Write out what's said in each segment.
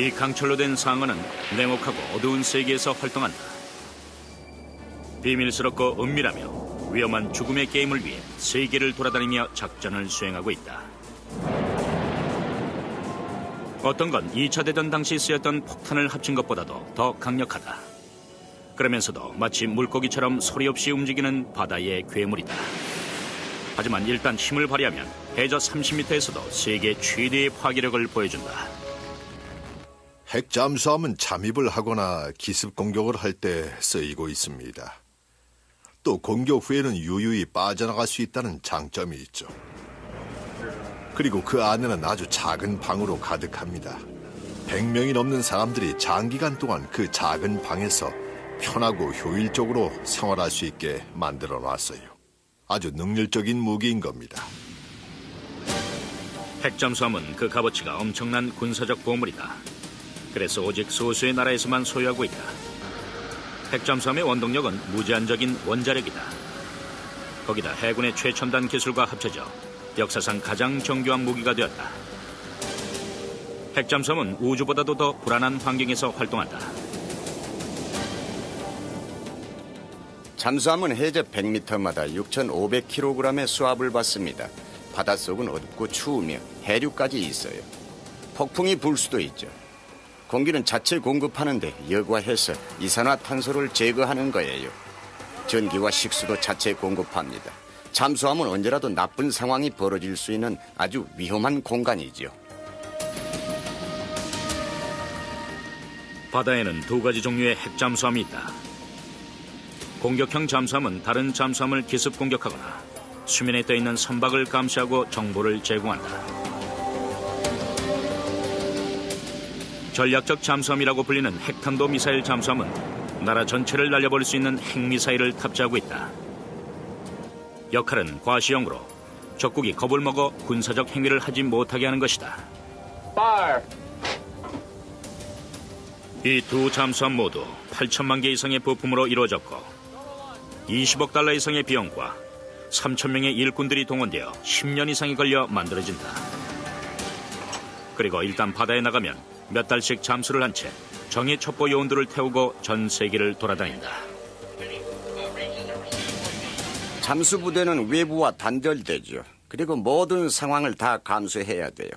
이 강철로 된 상어는 냉혹하고 어두운 세계에서 활동한다. 비밀스럽고 은밀하며 위험한 죽음의 게임을 위해 세계를 돌아다니며 작전을 수행하고 있다. 어떤 건 2차 대전 당시 쓰였던 폭탄을 합친 것보다도 더 강력하다. 그러면서도 마치 물고기처럼 소리 없이 움직이는 바다의 괴물이다. 하지만 일단 힘을 발휘하면 해저 30m에서도 세계 최대의 파괴력을 보여준다. 핵잠수함은 잠입을 하거나 기습 공격을 할 때 쓰이고 있습니다. 또 공격 후에는 유유히 빠져나갈 수 있다는 장점이 있죠. 그리고 그 안에는 아주 작은 방으로 가득합니다. 100명이 넘는 사람들이 장기간 동안 그 작은 방에서 편하고 효율적으로 생활할 수 있게 만들어 놨어요. 아주 능률적인 무기인 겁니다. 핵잠수함은 그 값어치가 엄청난 군사적 보물이다. 그래서 오직 소수의 나라에서만 소유하고 있다. 핵잠수함의 원동력은 무제한적인 원자력이다. 거기다 해군의 최첨단 기술과 합쳐져 역사상 가장 정교한 무기가 되었다. 핵잠수함은 우주보다도 더 불안한 환경에서 활동한다. 잠수함은 해저 100m마다 6,500kg의 수압을 받습니다. 바닷속은 어둡고 추우며 해류까지 있어요. 폭풍이 불 수도 있죠. 공기는 자체 공급하는데 여과해서 이산화탄소를 제거하는 거예요. 전기와 식수도 자체 공급합니다. 잠수함은 언제라도 나쁜 상황이 벌어질 수 있는 아주 위험한 공간이죠. 바다에는 두 가지 종류의 핵잠수함이 있다. 공격형 잠수함은 다른 잠수함을 기습 공격하거나 수면에 떠있는 선박을 감시하고 정보를 제공한다. 전략적 잠수함이라고 불리는 핵탄도 미사일 잠수함은 나라 전체를 날려버릴 수 있는 핵미사일을 탑재하고 있다. 역할은 과시형으로 적국이 겁을 먹어 군사적 행위를 하지 못하게 하는 것이다. 이 두 잠수함 모두 8천만 개 이상의 부품으로 이루어졌고 20억 달러 이상의 비용과 3천 명의 일꾼들이 동원되어 10년 이상이 걸려 만들어진다. 그리고 일단 바다에 나가면 몇 달씩 잠수를 한 채 정예 첩보 요원들을 태우고 전 세계를 돌아다닌다. 잠수부대는 외부와 단절되죠. 그리고 모든 상황을 다 감수해야 돼요.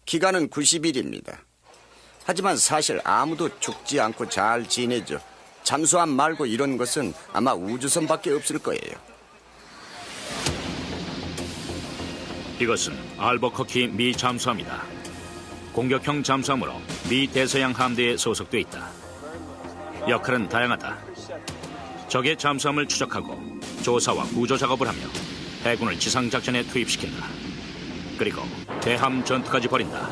기간은 90일입니다. 하지만 사실 아무도 죽지 않고 잘 지내죠. 잠수함 말고 이런 것은 아마 우주선밖에 없을 거예요. 이것은 알버커키 미 잠수함이다. 공격형 잠수함으로 미 대서양 함대에 소속돼 있다. 역할은 다양하다. 적의 잠수함을 추적하고 조사와 구조 작업을 하며 해군을 지상작전에 투입시킨다. 그리고 대함 전투까지 벌인다.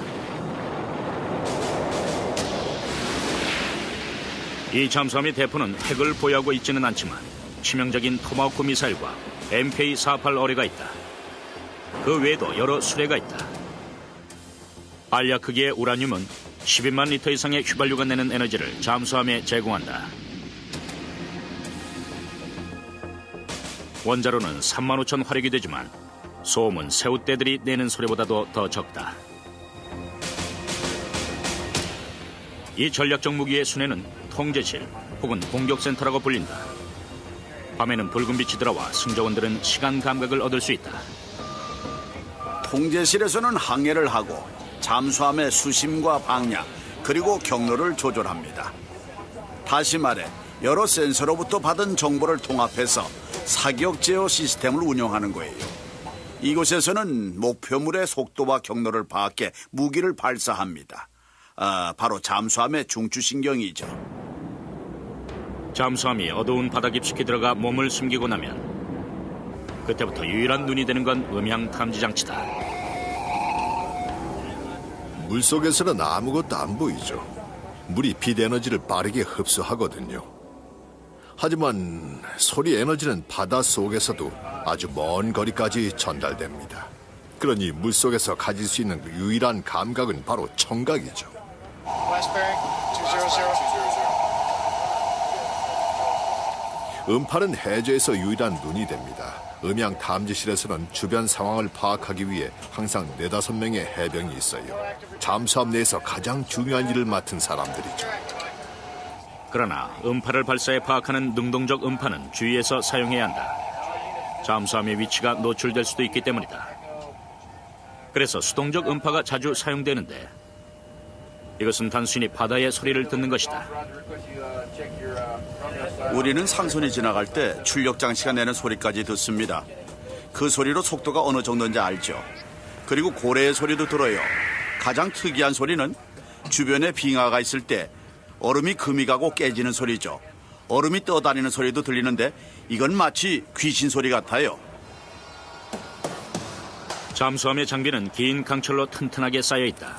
이 잠수함의 대포는 핵을 보유하고 있지는 않지만 치명적인 토마호크 미사일과 MK-48 어뢰가 있다. 그 외에도 여러 수레가 있다. 알약 크기의 우라늄은 12만 리터 이상의 휘발유가 내는 에너지를 잠수함에 제공한다. 원자로는 3만 5천 화력이 되지만 소음은 새우떼들이 내는 소리보다도 더 적다. 이 전략적 무기의 순회는 통제실 혹은 공격센터라고 불린다. 밤에는 붉은 빛이 들어와 승조원들은 시간 감각을 얻을 수 있다. 통제실에서는 항해를 하고 잠수함의 수심과 방향 그리고 경로를 조절합니다. 다시 말해 여러 센서로부터 받은 정보를 통합해서 사격 제어 시스템을 운영하는 거예요. 이곳에서는 목표물의 속도와 경로를 파악해 무기를 발사합니다. 바로 잠수함의 중추신경이죠. 잠수함이 어두운 바다 깊숙이 들어가 몸을 숨기고 나면 그때부터 유일한 눈이 되는 건 음향 탐지 장치다. 물속에서는 아무것도 안 보이죠. 물이 빛 에너지를 빠르게 흡수하거든요. 하지만 소리 에너지는 바닷속에서도 아주 먼 거리까지 전달됩니다. 그러니 물속에서 가질 수 있는 그 유일한 감각은 바로 청각이죠. 음파는 해저에서 유일한 눈이 됩니다. 음향 탐지실에서는 주변 상황을 파악하기 위해 항상 4-5명의 해병이 있어요. 잠수함 내에서 가장 중요한 일을 맡은 사람들이죠. 그러나 음파를 발사해 파악하는 능동적 음파는 주의해서 사용해야 한다. 잠수함의 위치가 노출될 수도 있기 때문이다. 그래서 수동적 음파가 자주 사용되는데 이것은 단순히 바다의 소리를 듣는 것이다. 우리는 상선이 지나갈 때 출력 장치가 내는 소리까지 듣습니다. 그 소리로 속도가 어느 정도인지 알죠. 그리고 고래의 소리도 들어요. 가장 특이한 소리는 주변에 빙하가 있을 때 얼음이 금이 가고 깨지는 소리죠. 얼음이 떠다니는 소리도 들리는데 이건 마치 귀신 소리 같아요. 잠수함의 장비는 긴 강철로 튼튼하게 쌓여 있다.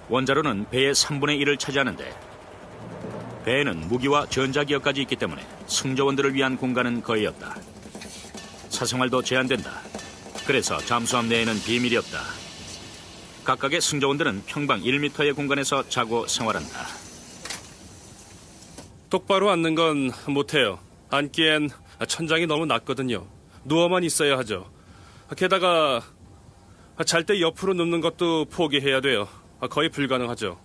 원자로는 배의 3분의 1을 차지하는데 배에는 무기와 전자기어까지 있기 때문에 승조원들을 위한 공간은 거의 없다. 사생활도 제한된다. 그래서 잠수함 내에는 비밀이 없다. 각각의 승조원들은 평방 1m의 공간에서 자고 생활한다. 똑바로 앉는 건 못해요. 앉기엔 천장이 너무 낮거든요. 누워만 있어야 하죠. 게다가 잘 때 옆으로 눕는 것도 포기해야 돼요. 거의 불가능하죠.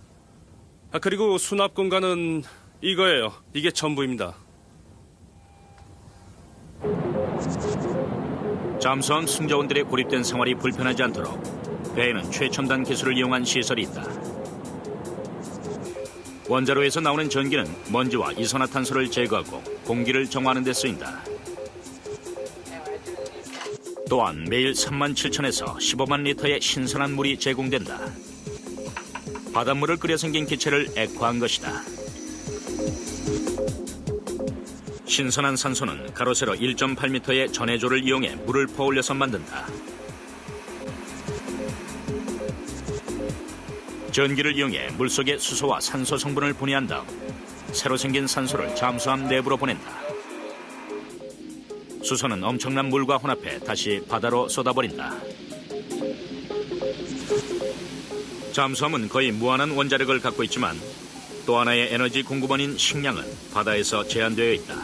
그리고 수납 공간은 이거예요. 이게 전부입니다. 잠수함 승조원들의 고립된 생활이 불편하지 않도록 배에는 최첨단 기술을 이용한 시설이 있다. 원자로에서 나오는 전기는 먼지와 이산화탄소를 제거하고 공기를 정화하는 데 쓰인다. 또한 매일 37,000에서 15만 리터의 신선한 물이 제공된다. 바닷물을 끓여 생긴 기체를 액화한 것이다. 신선한 산소는 가로 세로 1.8m의 전해조를 이용해 물을 퍼올려서 만든다. 전기를 이용해 물속에 수소와 산소 성분을 분해한 다음 새로 생긴 산소를 잠수함 내부로 보낸다. 수소는 엄청난 물과 혼합해 다시 바다로 쏟아버린다. 잠수함은 거의 무한한 원자력을 갖고 있지만 또 하나의 에너지 공급원인 식량은 바다에서 제한되어 있다.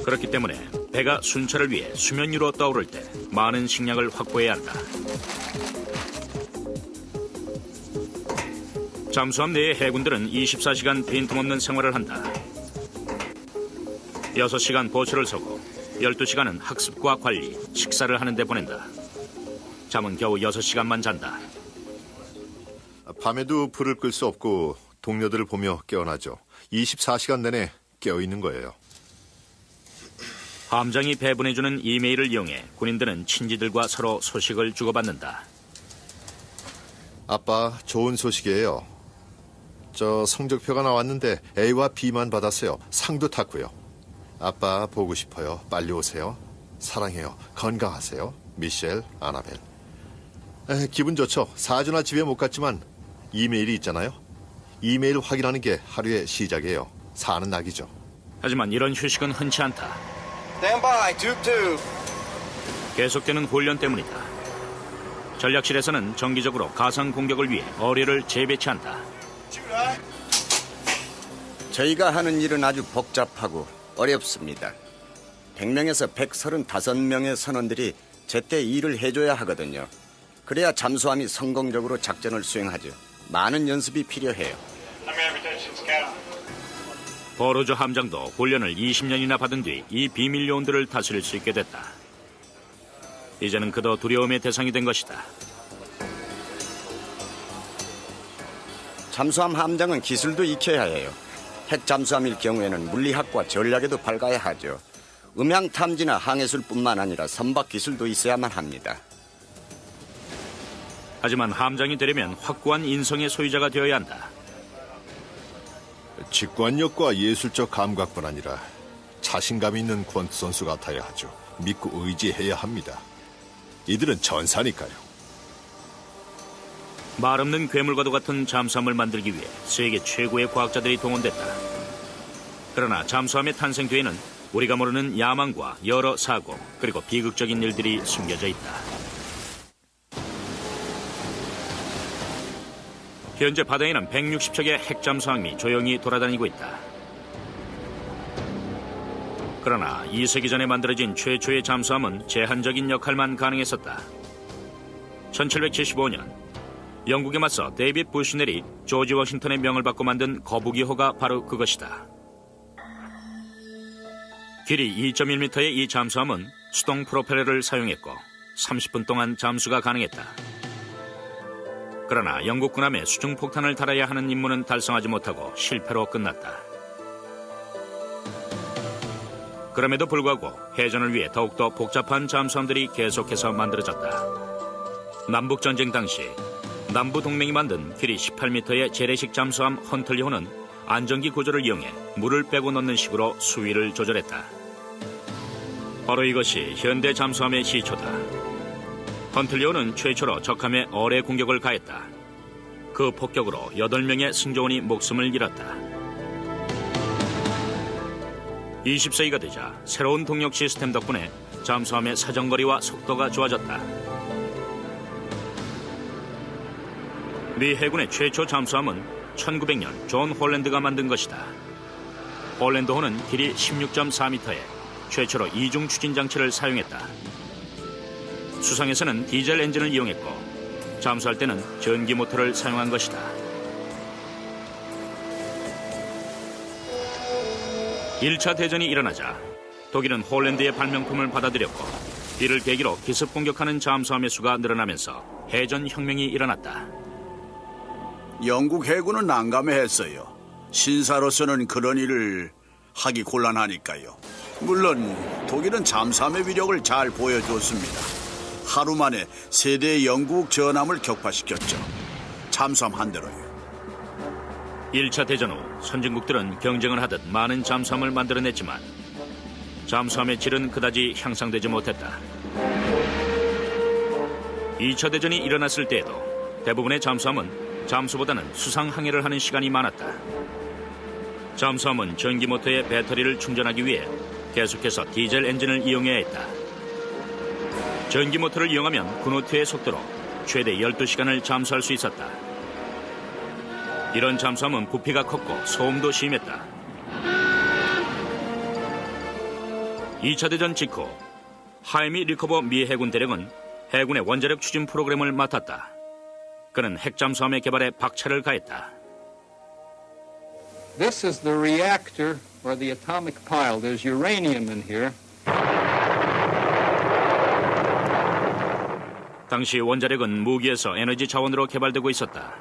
그렇기 때문에 배가 순찰을 위해 수면 위로 떠오를 때 많은 식량을 확보해야 한다. 잠수함 내의 해군들은 24시간 빈틈없는 생활을 한다. 6시간 보초를 서고 12시간은 학습과 관리, 식사를 하는 데 보낸다. 잠은 겨우 6시간만 잔다. 밤에도 불을 끌 수 없고 동료들을 보며 깨어나죠. 24시간 내내 깨어있는 거예요. 함장이 배분해주는 이메일을 이용해 군인들은 친지들과 서로 소식을 주고받는다. 아빠, 좋은 소식이에요. 저 성적표가 나왔는데 A와 B만 받았어요. 상도 탔고요. 아빠 보고 싶어요. 빨리 오세요. 사랑해요. 건강하세요. 미셸, 아나벨. 기분 좋죠. 4주나 집에 못 갔지만 이메일이 있잖아요. 이메일 확인하는 게 하루의 시작이에요. 사는 낙이죠. 하지만 이런 휴식은 흔치 않다. Stand by, tube 2. 계속되는 훈련 때문이다. 전략실에서는 정기적으로 가상 공격을 위해 어뢰를 재배치한다. 저희가 하는 일은 아주 복잡하고 어렵습니다. 100명에서 135명의 선원들이 제때 일을 해줘야 하거든요. 그래야 잠수함이 성공적으로 작전을 수행하죠. 많은 연습이 필요해요. 버로즈 함장도 훈련을 20년이나 받은 뒤 이 비밀 요원들을 다스릴 수 있게 됐다. 이제는 그도 두려움의 대상이 된 것이다. 잠수함 함장은 기술도 익혀야 해요. 핵 잠수함일 경우에는 물리학과 전략에도 밝아야 하죠. 음향 탐지나 항해술뿐만 아니라 선박 기술도 있어야만 합니다. 하지만 함장이 되려면 확고한 인성의 소유자가 되어야 한다. 직관력과 예술적 감각뿐 아니라 자신감 있는 권투 선수 같아야 하죠. 믿고 의지해야 합니다. 이들은 전사니까요. 말 없는 괴물과도 같은 잠수함을 만들기 위해 세계 최고의 과학자들이 동원됐다. 그러나 잠수함의 탄생 뒤에는 우리가 모르는 야망과 여러 사고 그리고 비극적인 일들이 숨겨져 있다. 현재 바다에는 160척의 핵잠수함이 조용히 돌아다니고 있다. 그러나 2세기 전에 만들어진 최초의 잠수함은 제한적인 역할만 가능했었다. 1775년 영국에 맞서 데이빗 부시넬이 조지 워싱턴의 명을 받고 만든 거북이호가 바로 그것이다. 길이 2.1m의 이 잠수함은 수동 프로펠러를 사용했고 30분 동안 잠수가 가능했다. 그러나 영국 군함에 수중폭탄을 달아야 하는 임무는 달성하지 못하고 실패로 끝났다. 그럼에도 불구하고 해전을 위해 더욱더 복잡한 잠수함들이 계속해서 만들어졌다. 남북전쟁 당시 남부동맹이 만든 길이 18m의 재래식 잠수함 헌틀리호는 안정기 구조를 이용해 물을 빼고 넣는 식으로 수위를 조절했다. 바로 이것이 현대 잠수함의 시초다. 헌틀리호는 최초로 적함에 어뢰 공격을 가했다. 그 폭격으로 8명의 승조원이 목숨을 잃었다. 20세기가 되자 새로운 동력 시스템 덕분에 잠수함의 사정거리와 속도가 좋아졌다. 미 해군의 최초 잠수함은 1900년 존 홀랜드가 만든 것이다. 홀랜드호는 길이 16.4m에 최초로 이중 추진 장치를 사용했다. 수상에서는 디젤 엔진을 이용했고 잠수할 때는 전기 모터를 사용한 것이다. 1차 대전이 일어나자 독일은 홀랜드의 발명품을 받아들였고 이를 계기로 기습 공격하는 잠수함의 수가 늘어나면서 해전 혁명이 일어났다. 영국 해군은 난감해했어요. 신사로서는 그런 일을 하기 곤란하니까요. 물론 독일은 잠수함의 위력을 잘 보여줬습니다. 하루 만에 세대의 영국 전함을 격파시켰죠. 잠수함 한 대로요. 1차 대전 후 선진국들은 경쟁을 하듯 많은 잠수함을 만들어냈지만 잠수함의 질은 그다지 향상되지 못했다. 2차 대전이 일어났을 때에도 대부분의 잠수함은 잠수보다는 수상 항해를 하는 시간이 많았다. 잠수함은 전기 모터의 배터리를 충전하기 위해 계속해서 디젤 엔진을 이용해야 했다. 전기 모터를 이용하면 그노트의 속도로 최대 12시간을 잠수할 수 있었다. 이런 잠수함은 부피가 컸고 소음도 심했다. 2차 대전 직후 하이미 리커버 미 해군 대령은 해군의 원자력 추진 프로그램을 맡았다. 그는 핵잠수함의 개발에 박차를 가했다. This is the reactor or the atomic pile. There's uranium in here. 당시 원자력은 무기에서 에너지 자원으로 개발되고 있었다.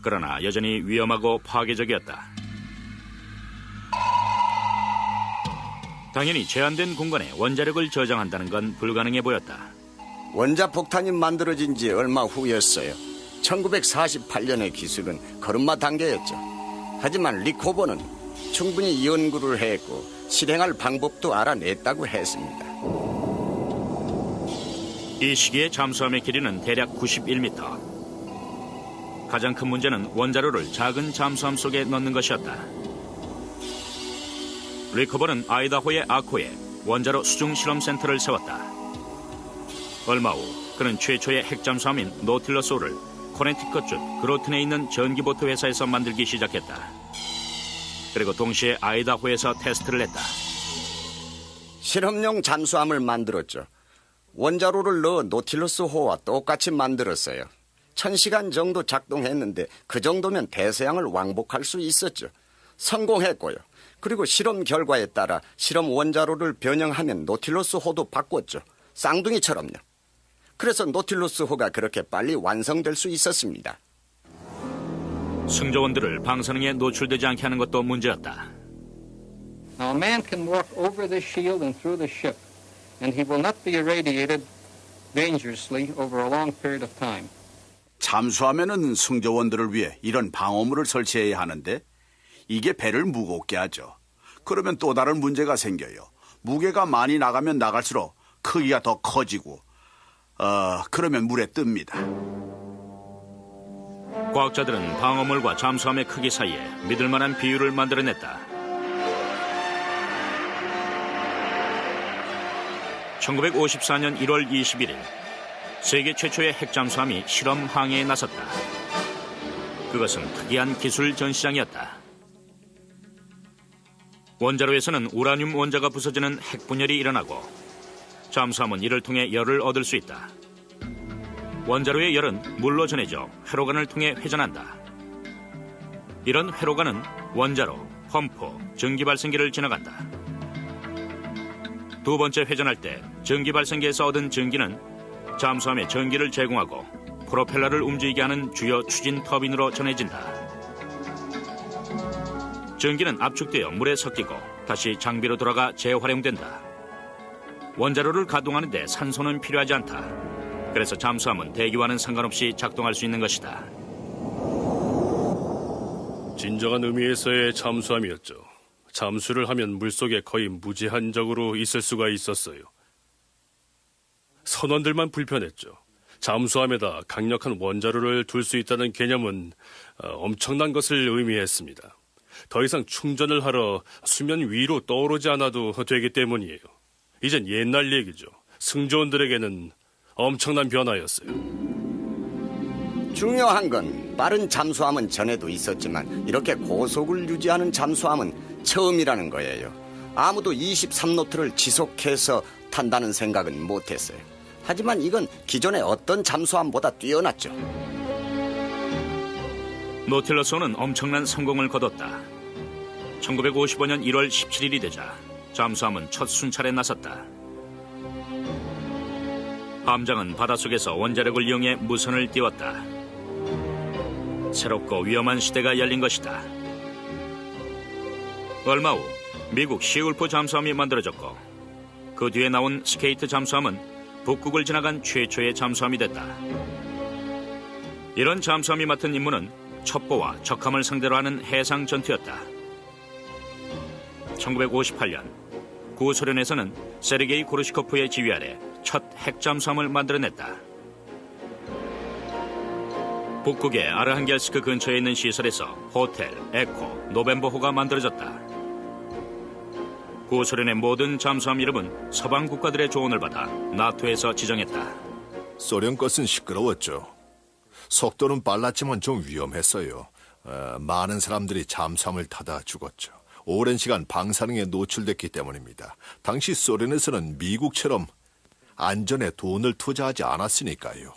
그러나 여전히 위험하고 파괴적이었다. 당연히 제한된 공간에 원자력을 저장한다는 건 불가능해 보였다. 원자폭탄이 만들어진 지 얼마 후였어요. 1948년의 기술은 걸음마 단계였죠. 하지만 리코버는 충분히 연구를 했고 실행할 방법도 알아냈다고 했습니다. 이 시기에 잠수함의 길이는 대략 91m. 가장 큰 문제는 원자로를 작은 잠수함 속에 넣는 것이었다. 리커버는 아이다호의 아코에 원자로 수중 실험센터를 세웠다. 얼마 후 그는 최초의 핵잠수함인 노틸러스호를 코네티컷주 그로튼에 있는 전기보트 회사에서 만들기 시작했다. 그리고 동시에 아이다호에서 테스트를 했다. 실험용 잠수함을 만들었죠. 원자로를 넣어 노틸러스호와 똑같이 만들었어요. 1000시간 정도 작동했는데 그 정도면 대서양을 왕복할 수 있었죠. 성공했고요. 그리고 실험 결과에 따라 실험 원자로를 변형하면 노틸러스호도 바꿨죠. 쌍둥이처럼요. 그래서 노틸러스호가 그렇게 빨리 완성될 수 있었습니다. 승조원들을 방사능에 노출되지 않게 하는 것도 문제였다. Now, a man can walk over the shield and through the ship, and he will not be irradiated dangerously over a long period of time. 잠수함에는 승조원들을 위해 이런 방어물을 설치해야 하는데 이게 배를 무겁게 하죠. 그러면 또 다른 문제가 생겨요. 무게가 많이 나가면 나갈수록 크기가 더 커지고 그러면 물에 뜹니다. 과학자들은 방어물과 잠수함의 크기 사이에 믿을 만한 비율을 만들어냈다. 1954년 1월 21일 세계 최초의 핵잠수함이 실험 항해에 나섰다. 그것은 특이한 기술 전시장이었다. 원자로에서는 우라늄 원자가 부서지는 핵분열이 일어나고 잠수함은 이를 통해 열을 얻을 수 있다. 원자로의 열은 물로 전해져 회로관을 통해 회전한다. 이런 회로관은 원자로, 펌프, 전기발생기를 지나간다. 두 번째 회전할 때 전기발생기에서 얻은 전기는 잠수함에 전기를 제공하고 프로펠러를 움직이게 하는 주요 추진 터빈으로 전해진다. 전기는 압축되어 물에 섞이고 다시 장비로 돌아가 재활용된다. 원자로를 가동하는 데 산소는 필요하지 않다. 그래서 잠수함은 대기와는 상관없이 작동할 수 있는 것이다. 진정한 의미에서의 잠수함이었죠. 잠수를 하면 물속에 거의 무제한적으로 있을 수가 있었어요. 선원들만 불편했죠. 잠수함에다 강력한 원자로를 둘 수 있다는 개념은 엄청난 것을 의미했습니다. 더 이상 충전을 하러 수면 위로 떠오르지 않아도 되기 때문이에요. 이젠 옛날 얘기죠. 승조원들에게는 엄청난 변화였어요. 중요한 건 빠른 잠수함은 전에도 있었지만 이렇게 고속을 유지하는 잠수함은 처음이라는 거예요. 아무도 23노트를 지속해서 탄다는 생각은 못했어요. 하지만 이건 기존의 어떤 잠수함보다 뛰어났죠. 노틸러스호는 엄청난 성공을 거뒀다. 1955년 1월 17일이 되자 잠수함은 첫 순찰에 나섰다. 함장은 바닷속에서 원자력을 이용해 무선을 띄웠다. 새롭고 위험한 시대가 열린 것이다. 얼마 후 미국 시울프 잠수함이 만들어졌고 그 뒤에 나온 스케이트 잠수함은 북극을 지나간 최초의 잠수함이 됐다. 이런 잠수함이 맡은 임무는 첩보와 적함을 상대로 하는 해상 전투였다. 1958년 구소련에서는 세르게이 고르시코프의 지휘 아래 첫 핵잠수함을 만들어냈다. 북극의 아르한겔스크 근처에 있는 시설에서 호텔, 에코, 노벤버호가 만들어졌다. 구소련의 모든 잠수함 이름은 서방 국가들의 조언을 받아 나토에서 지정했다. 소련 것은 시끄러웠죠. 속도는 빨랐지만 좀 위험했어요. 많은 사람들이 잠수함을 타다 죽었죠. 오랜 시간 방사능에 노출됐기 때문입니다. 당시 소련에서는 미국처럼 안전에 돈을 투자하지 않았으니까요.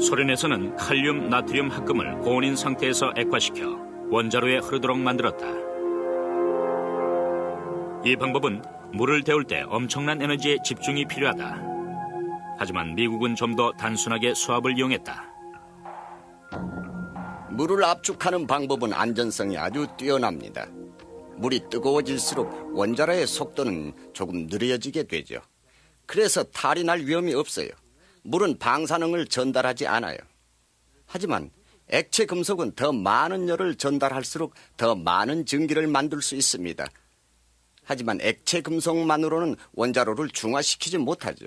소련에서는 칼륨, 나트륨 합금을 고온인 상태에서 액화시켜 원자로에 흐르도록 만들었다. 이 방법은 물을 데울 때 엄청난 에너지에 집중이 필요하다. 하지만 미국은 좀 더 단순하게 수압을 이용했다. 물을 압축하는 방법은 안전성이 아주 뛰어납니다. 물이 뜨거워질수록 원자로의 속도는 조금 느려지게 되죠. 그래서 탈이 날 위험이 없어요. 물은 방사능을 전달하지 않아요. 하지만 액체 금속은 더 많은 열을 전달할수록 더 많은 전기를 만들 수 있습니다. 하지만 액체 금속만으로는 원자로를 중화시키지 못하죠.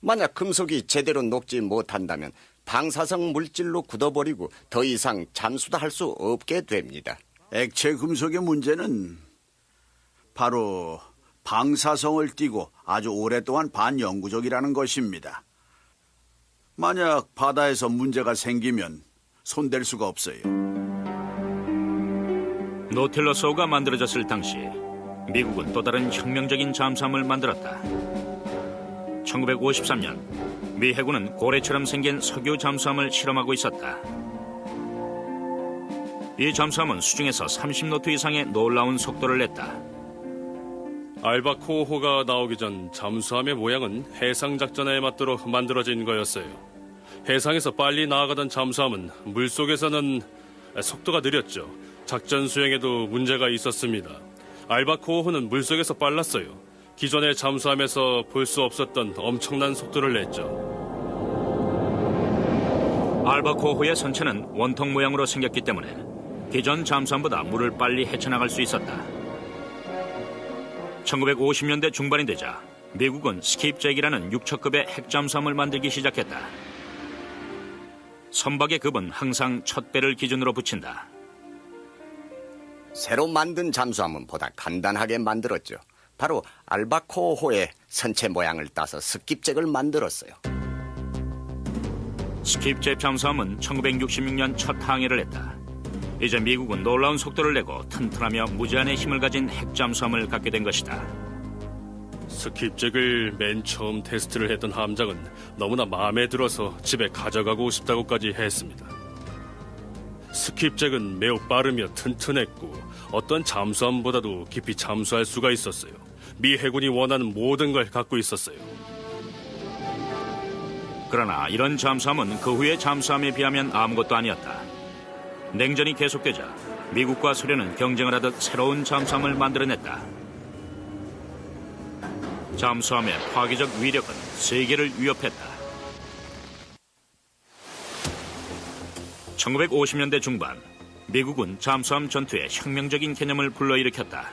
만약 금속이 제대로 녹지 못한다면 방사성 물질로 굳어버리고 더 이상 잠수도 할 수 없게 됩니다. 액체 금속의 문제는 바로 방사성을 띠고 아주 오랫동안 반영구적이라는 것입니다. 만약 바다에서 문제가 생기면 손댈 수가 없어요. 노틸러스호가 만들어졌을 당시 미국은 또 다른 혁명적인 잠수함을 만들었다. 1953년 미 해군은 고래처럼 생긴 석유 잠수함을 실험하고 있었다. 이 잠수함은 수중에서 30노트 이상의 놀라운 속도를 냈다. 알바코호가 나오기 전 잠수함의 모양은 해상작전에 맞도록 만들어진 거였어요. 해상에서 빨리 나아가던 잠수함은 물속에서는 속도가 느렸죠. 작전 수행에도 문제가 있었습니다. 알바코호는 물속에서 빨랐어요. 기존의 잠수함에서 볼 수 없었던 엄청난 속도를 냈죠. 알바코호의 선체는 원통 모양으로 생겼기 때문에 기존 잠수함보다 물을 빨리 헤쳐나갈 수 있었다. 1950년대 중반이 되자 미국은 스킵잭이라는 6척급의 핵잠수함을 만들기 시작했다. 선박의 급은 항상 첫 배를 기준으로 붙인다. 새로 만든 잠수함은 보다 간단하게 만들었죠. 바로 알바코호의 선체 모양을 따서 스킵잭을 만들었어요. 스킵잭 잠수함은 1966년 첫 항해를 했다. 이제 미국은 놀라운 속도를 내고 튼튼하며 무제한의 힘을 가진 핵잠수함을 갖게 된 것이다. 스킵잭을 맨 처음 테스트를 했던 함장은 너무나 마음에 들어서 집에 가져가고 싶다고까지 했습니다. 스킵잭은 매우 빠르며 튼튼했고 어떤 잠수함보다도 깊이 잠수할 수가 있었어요. 미 해군이 원하는 모든 걸 갖고 있었어요. 그러나 이런 잠수함은 그 후의 잠수함에 비하면 아무것도 아니었다. 냉전이 계속되자 미국과 소련은 경쟁을 하듯 새로운 잠수함을 만들어냈다. 잠수함의 파괴적 위력은 세계를 위협했다. 1950년대 중반, 미국은 잠수함 전투에 혁명적인 개념을 불러일으켰다.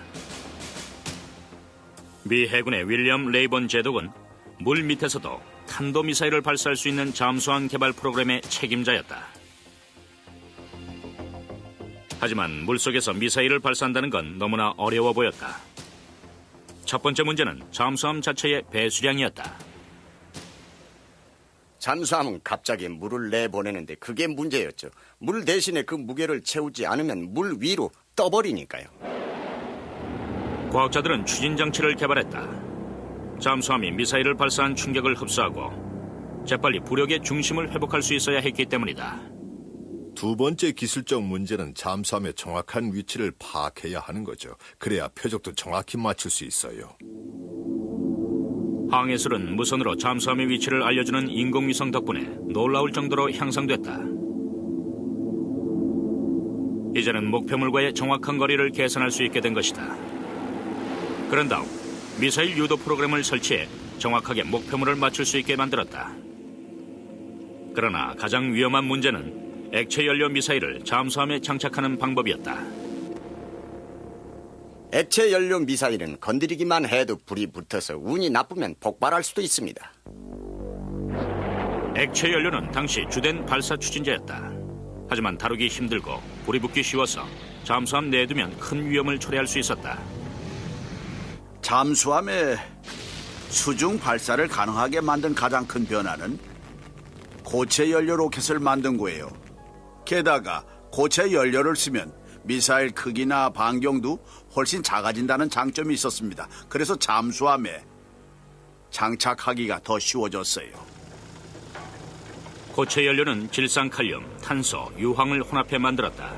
미 해군의 윌리엄 레이번 제독은 물 밑에서도 탄도미사일을 발사할 수 있는 잠수함 개발 프로그램의 책임자였다. 하지만 물속에서 미사일을 발사한다는 건 너무나 어려워 보였다. 첫 번째 문제는 잠수함 자체의 배수량이었다. 잠수함은 갑자기 물을 내보내는데 그게 문제였죠. 물 대신에 그 무게를 채우지 않으면 물 위로 떠버리니까요. 과학자들은 추진장치를 개발했다. 잠수함이 미사일을 발사한 충격을 흡수하고 재빨리 부력의 중심을 회복할 수 있어야 했기 때문이다. 두 번째 기술적 문제는 잠수함의 정확한 위치를 파악해야 하는 거죠. 그래야 표적도 정확히 맞출 수 있어요. 항해술은 무선으로 잠수함의 위치를 알려주는 인공위성 덕분에 놀라울 정도로 향상됐다. 이제는 목표물과의 정확한 거리를 계산할 수 있게 된 것이다. 그런 다음 미사일 유도 프로그램을 설치해 정확하게 목표물을 맞출 수 있게 만들었다. 그러나 가장 위험한 문제는 액체 연료 미사일을 잠수함에 장착하는 방법이었다. 액체 연료 미사일은 건드리기만 해도 불이 붙어서 운이 나쁘면 폭발할 수도 있습니다. 액체 연료는 당시 주된 발사 추진제였다. 하지만 다루기 힘들고 불이 붙기 쉬워서 잠수함 내에 두면 큰 위험을 초래할 수 있었다. 잠수함의 수중 발사를 가능하게 만든 가장 큰 변화는 고체 연료 로켓을 만든 거예요. 게다가 고체 연료를 쓰면 미사일 크기나 반경도 훨씬 작아진다는 장점이 있었습니다. 그래서 잠수함에 장착하기가 더 쉬워졌어요. 고체 연료는 질산칼륨, 탄소, 유황을 혼합해 만들었다.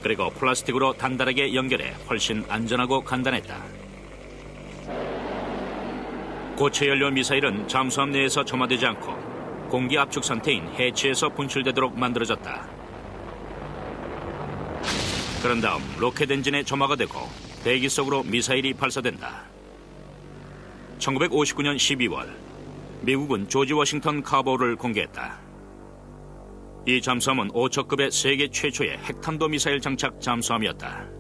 그리고 플라스틱으로 단단하게 연결해 훨씬 안전하고 간단했다. 고체 연료 미사일은 잠수함 내에서 점화되지 않고 공기 압축 상태인 해치에서 분출되도록 만들어졌다. 그런 다음 로켓 엔진에 점화가 되고 대기 속으로 미사일이 발사된다. 1959년 12월 미국은 조지 워싱턴 카보를 공개했다. 이 잠수함은 5척급의 세계 최초의 핵탄도 미사일 장착 잠수함이었다.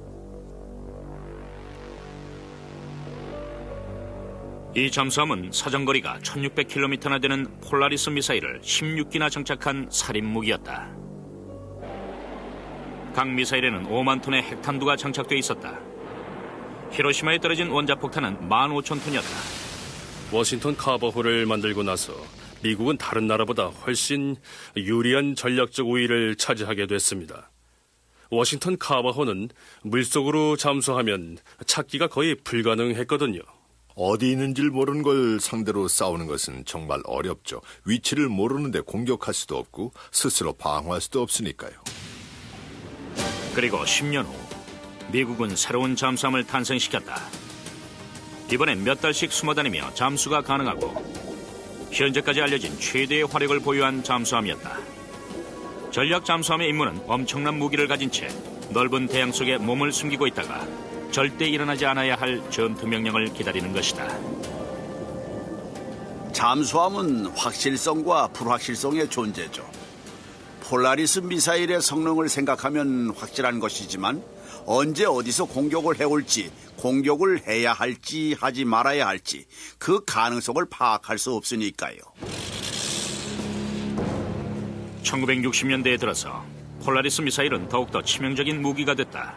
이 잠수함은 사정거리가 1600km나 되는 폴라리스 미사일을 16기나 장착한 살인무기였다. 각 미사일에는 5만 톤의 핵탄두가 장착돼 있었다. 히로시마에 떨어진 원자폭탄은 15,000톤이었다. 워싱턴 카버호를 만들고 나서 미국은 다른 나라보다 훨씬 유리한 전략적 우위를 차지하게 됐습니다. 워싱턴 카버호는 물속으로 잠수하면 찾기가 거의 불가능했거든요. 어디 있는지를 모르는 걸 상대로 싸우는 것은 정말 어렵죠. 위치를 모르는데 공격할 수도 없고 스스로 방어할 수도 없으니까요. 그리고 10년 후 미국은 새로운 잠수함을 탄생시켰다. 이번엔 몇 달씩 숨어다니며 잠수가 가능하고 현재까지 알려진 최대의 화력을 보유한 잠수함이었다. 전략 잠수함의 임무는 엄청난 무기를 가진 채 넓은 대양 속에 몸을 숨기고 있다가 절대 일어나지 않아야 할 전투 명령을 기다리는 것이다. 잠수함은 확실성과 불확실성의 존재죠. 폴라리스 미사일의 성능을 생각하면 확실한 것이지만 언제 어디서 공격을 해올지, 공격을 해야 할지 하지 말아야 할지 그 가능성을 파악할 수 없으니까요. 1960년대에 들어서 폴라리스 미사일은 더욱더 치명적인 무기가 됐다.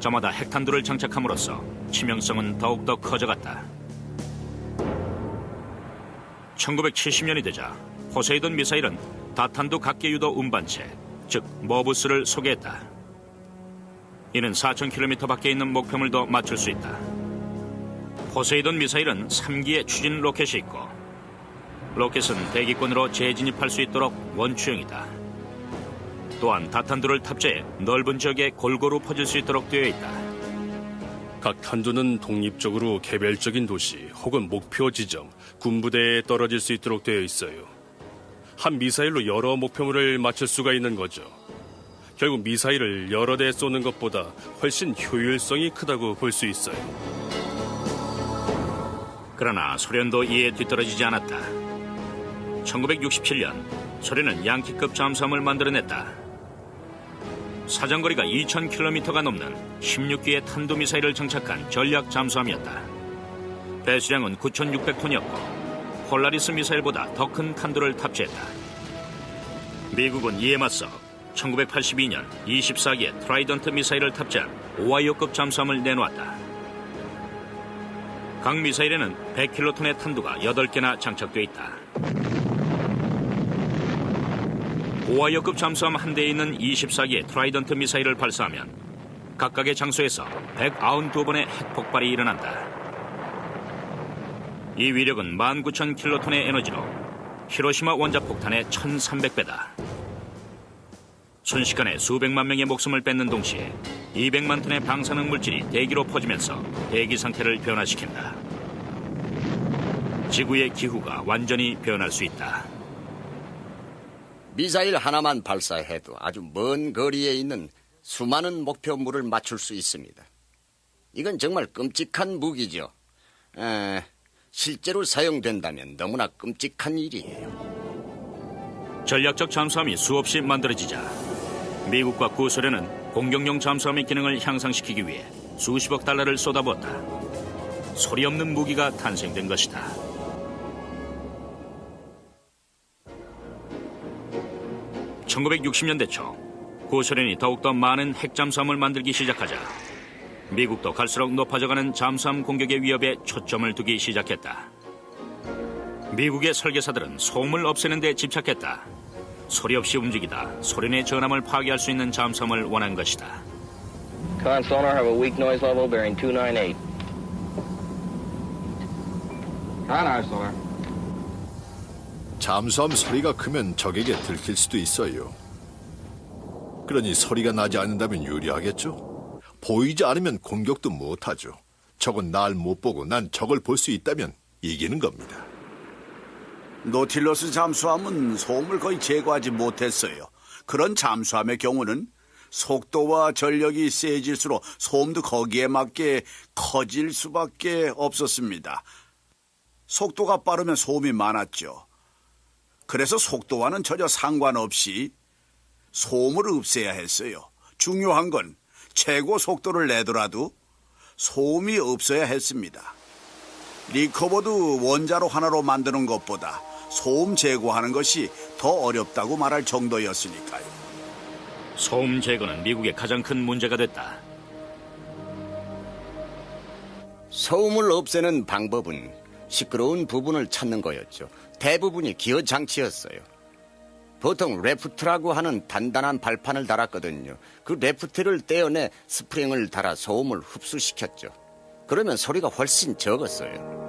저마다 핵탄두를 장착함으로써 치명성은 더욱더 커져갔다. 1970년이 되자 포세이돈 미사일은 다탄두 각계유도 운반체, 즉 머부스를 소개했다. 이는 4,000km 밖에 있는 목표물도 맞출 수 있다. 포세이돈 미사일은 3기의 추진 로켓이 있고, 로켓은 대기권으로 재진입할 수 있도록 원추형이다. 또한 다탄두를 탑재해 넓은 지역에 골고루 퍼질 수 있도록 되어 있다. 각 탄두는 독립적으로 개별적인 도시 혹은 목표 지점, 군부대에 떨어질 수 있도록 되어 있어요. 한 미사일로 여러 목표물을 맞출 수가 있는 거죠. 결국 미사일을 여러 대 쏘는 것보다 훨씬 효율성이 크다고 볼 수 있어요. 그러나 소련도 이에 뒤떨어지지 않았다. 1967년 소련은 양키급 잠수함을 만들어냈다. 사정거리가 2,000km가 넘는 16기의 탄도미사일을 장착한 전략 잠수함이었다. 배수량은 9,600톤이었고 폴라리스 미사일보다 더 큰 탄두를 탑재했다. 미국은 이에 맞서 1982년 24기의 트라이던트 미사일을 탑재한 오하이오급 잠수함을 내놓았다. 각 미사일에는 100킬로톤의 탄두가 8개나 장착돼 있다. 오하이오급 잠수함 한 대에 있는 24기의 트라이던트 미사일을 발사하면 각각의 장소에서 192번의 핵폭발이 일어난다. 이 위력은 19,000킬로톤의 에너지로 히로시마 원자폭탄의 1,300배다. 순식간에 수백만 명의 목숨을 뺏는 동시에 200만 톤의 방사능 물질이 대기로 퍼지면서 대기 상태를 변화시킨다. 지구의 기후가 완전히 변할 수 있다. 미사일 하나만 발사해도 아주 먼 거리에 있는 수많은 목표물을 맞출 수 있습니다. 이건 정말 끔찍한 무기죠. 실제로 사용된다면 너무나 끔찍한 일이에요. 전략적 잠수함이 수없이 만들어지자 미국과 구소련은 공격용 잠수함의 기능을 향상시키기 위해 수십억 달러를 쏟아부었다. 소리 없는 무기가 탄생된 것이다. (1960년대) 초 구소련이 더욱더 많은 핵잠수함을 만들기 시작하자 미국도 갈수록 높아져가는 잠수함 공격의 위협에 초점을 두기 시작했다. 미국의 설계사들은 소음을 없애는 데 집착했다. 소리 없이 움직이다 소련의 전함을 파괴할 수 있는 잠수함을 원한 것이다. Con sonar have a weak noise level bearing 298. Con sonar. 잠수함 소리가 크면 적에게 들킬 수도 있어요. 그러니 소리가 나지 않는다면 유리하겠죠? 보이지 않으면 공격도 못하죠. 적은 날 못 보고 난 적을 볼 수 있다면 이기는 겁니다. 노틸러스 잠수함은 소음을 거의 제거하지 못했어요. 그런 잠수함의 경우는 속도와 전력이 세질수록 소음도 거기에 맞게 커질 수밖에 없었습니다. 속도가 빠르면 소음이 많았죠. 그래서 속도와는 전혀 상관없이 소음을 없애야 했어요. 중요한 건 최고 속도를 내더라도 소음이 없어야 했습니다. 리커버드 원자로 하나로 만드는 것보다 소음 제거하는 것이 더 어렵다고 말할 정도였으니까요. 소음 제거는 미국의 가장 큰 문제가 됐다. 소음을 없애는 방법은 시끄러운 부분을 찾는 거였죠. 대부분이 기어 장치였어요. 보통 레프트라고 하는 단단한 발판을 달았거든요. 그 레프트를 떼어내 스프링을 달아 소음을 흡수시켰죠. 그러면 소리가 훨씬 적었어요.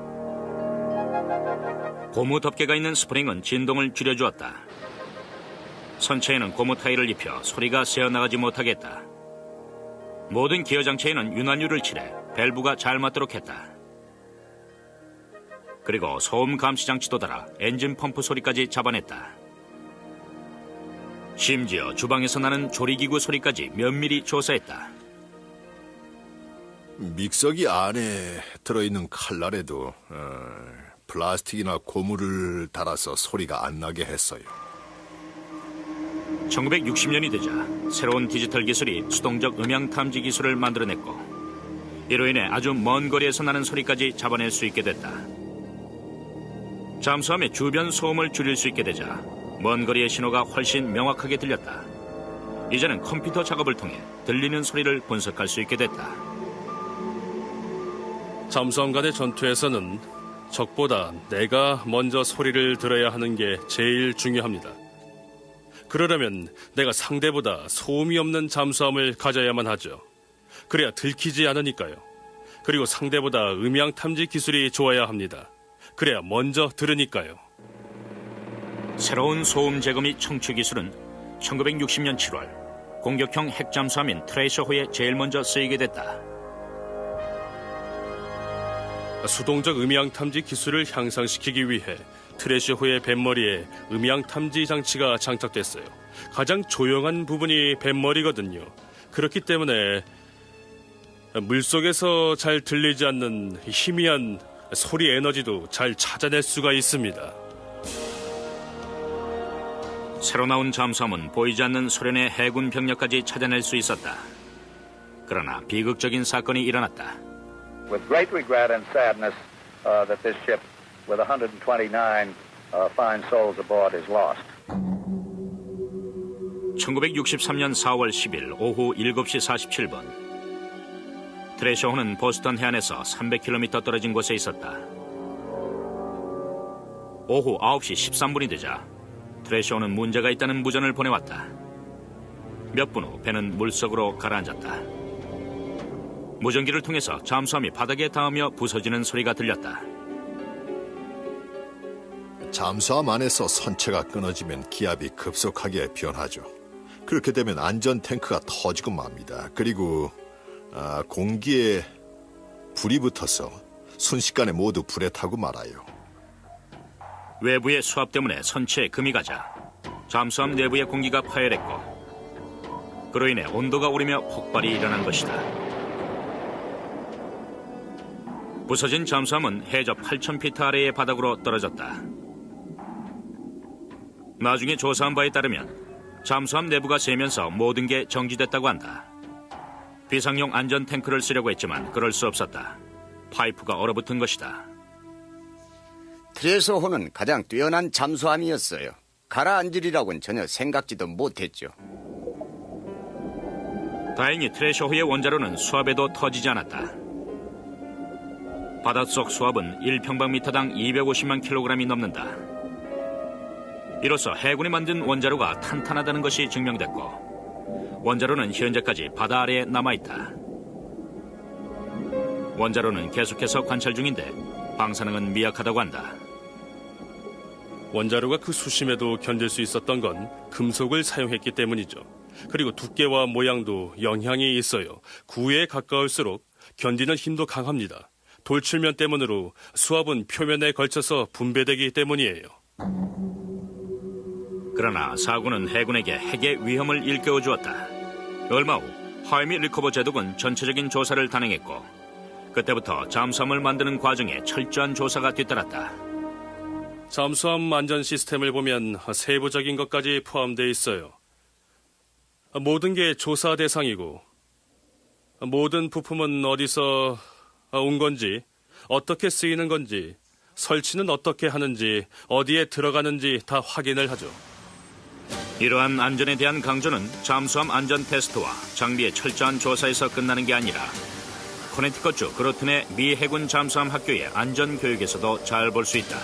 고무 덮개가 있는 스프링은 진동을 줄여주었다. 선체에는 고무 타일을 입혀 소리가 새어나가지 못하게 했다. 모든 기어 장치에는 윤활유를 칠해 밸브가 잘 맞도록 했다. 그리고 소음 감시 장치도 달아 엔진 펌프 소리까지 잡아냈다. 심지어 주방에서 나는 조리기구 소리까지 면밀히 조사했다. 믹서기 안에 들어있는 칼날에도 플라스틱이나 고무를 달아서 소리가 안 나게 했어요. 1960년이 되자 새로운 디지털 기술이 수동적 음향 탐지 기술을 만들어냈고 이로 인해 아주 먼 거리에서 나는 소리까지 잡아낼 수 있게 됐다. 잠수함의 주변 소음을 줄일 수 있게 되자 먼 거리의 신호가 훨씬 명확하게 들렸다. 이제는 컴퓨터 작업을 통해 들리는 소리를 분석할 수 있게 됐다. 잠수함 간의 전투에서는 적보다 내가 먼저 소리를 들어야 하는 게 제일 중요합니다. 그러려면 내가 상대보다 소음이 없는 잠수함을 가져야만 하죠. 그래야 들키지 않으니까요. 그리고 상대보다 음향 탐지 기술이 좋아야 합니다. 그래야 먼저 들으니까요. 새로운 소음 제거 및 청취 기술은 1960년 7월 공격형 핵잠수함인 트레이서호에 제일 먼저 쓰이게 됐다. 수동적 음향 탐지 기술을 향상시키기 위해 트레이서호의 뱃머리에 음향 탐지 장치가 장착됐어요. 가장 조용한 부분이 뱃머리거든요. 그렇기 때문에 물속에서 잘 들리지 않는 희미한 소리 에너지도 잘 찾아낼 수가 있습니다. 새로 나온 잠수함은 보이지 않는 소련의 해군 병력까지 찾아낼 수 있었다. 그러나 비극적인 사건이 일어났다. With great regret and sadness that this ship with 129 fine souls aboard is lost. 1963년 4월 10일 오후 7시 47분 트레이서호는 보스턴 해안에서 300km 떨어진 곳에 있었다. 오후 9시 13분이 되자 트레이서호는 문제가 있다는 무전을 보내왔다. 몇 분 후 배는 물속으로 가라앉았다. 무전기를 통해서 잠수함이 바닥에 닿으며 부서지는 소리가 들렸다. 잠수함 안에서 선체가 끊어지면 기압이 급속하게 변하죠. 그렇게 되면 안전 탱크가 터지고 맙니다. 그리고 공기에 불이 붙어서 순식간에 모두 불에 타고 말아요. 외부의 수압 때문에 선체에 금이 가자 잠수함 내부의 공기가 파열했고 그로 인해 온도가 오르며 폭발이 일어난 것이다. 부서진 잠수함은 해저 8,000피트 아래의 바닥으로 떨어졌다. 나중에 조사한 바에 따르면 잠수함 내부가 새면서 모든 게 정지됐다고 한다. 비상용 안전 탱크를 쓰려고 했지만 그럴 수 없었다. 파이프가 얼어붙은 것이다. 트레이서호는 가장 뛰어난 잠수함이었어요. 가라앉으리라고는 전혀 생각지도 못했죠. 다행히 트레이서호의 원자로는 수압에도 터지지 않았다. 바닷속 수압은 1평방미터당 250만 킬로그램이 넘는다. 이로써 해군이 만든 원자로가 탄탄하다는 것이 증명됐고 원자로는 현재까지 바다 아래에 남아있다. 원자로는 계속해서 관찰 중인데 방사능은 미약하다고 한다. 원자로가 그 수심에도 견딜 수 있었던 건 금속을 사용했기 때문이죠. 그리고 두께와 모양도 영향이 있어요. 구에 가까울수록 견디는 힘도 강합니다. 돌출면 때문으로 수압은 표면에 걸쳐서 분배되기 때문이에요. 그러나 사고는 해군에게 핵의 위험을 일깨워 주었다. 얼마 후 하이미 리커버 제독은 전체적인 조사를 단행했고 그때부터 잠수함을 만드는 과정에 철저한 조사가 뒤따랐다. 잠수함 안전 시스템을 보면 세부적인 것까지 포함되어 있어요. 모든 게 조사 대상이고 모든 부품은 어디서 온 건지 어떻게 쓰이는 건지 설치는 어떻게 하는지 어디에 들어가는지 다 확인을 하죠. 이러한 안전에 대한 강조는 잠수함 안전 테스트와 장비의 철저한 조사에서 끝나는 게 아니라 코네티컷주 그로튼의 미 해군 잠수함 학교의 안전 교육에서도 잘 볼 수 있다.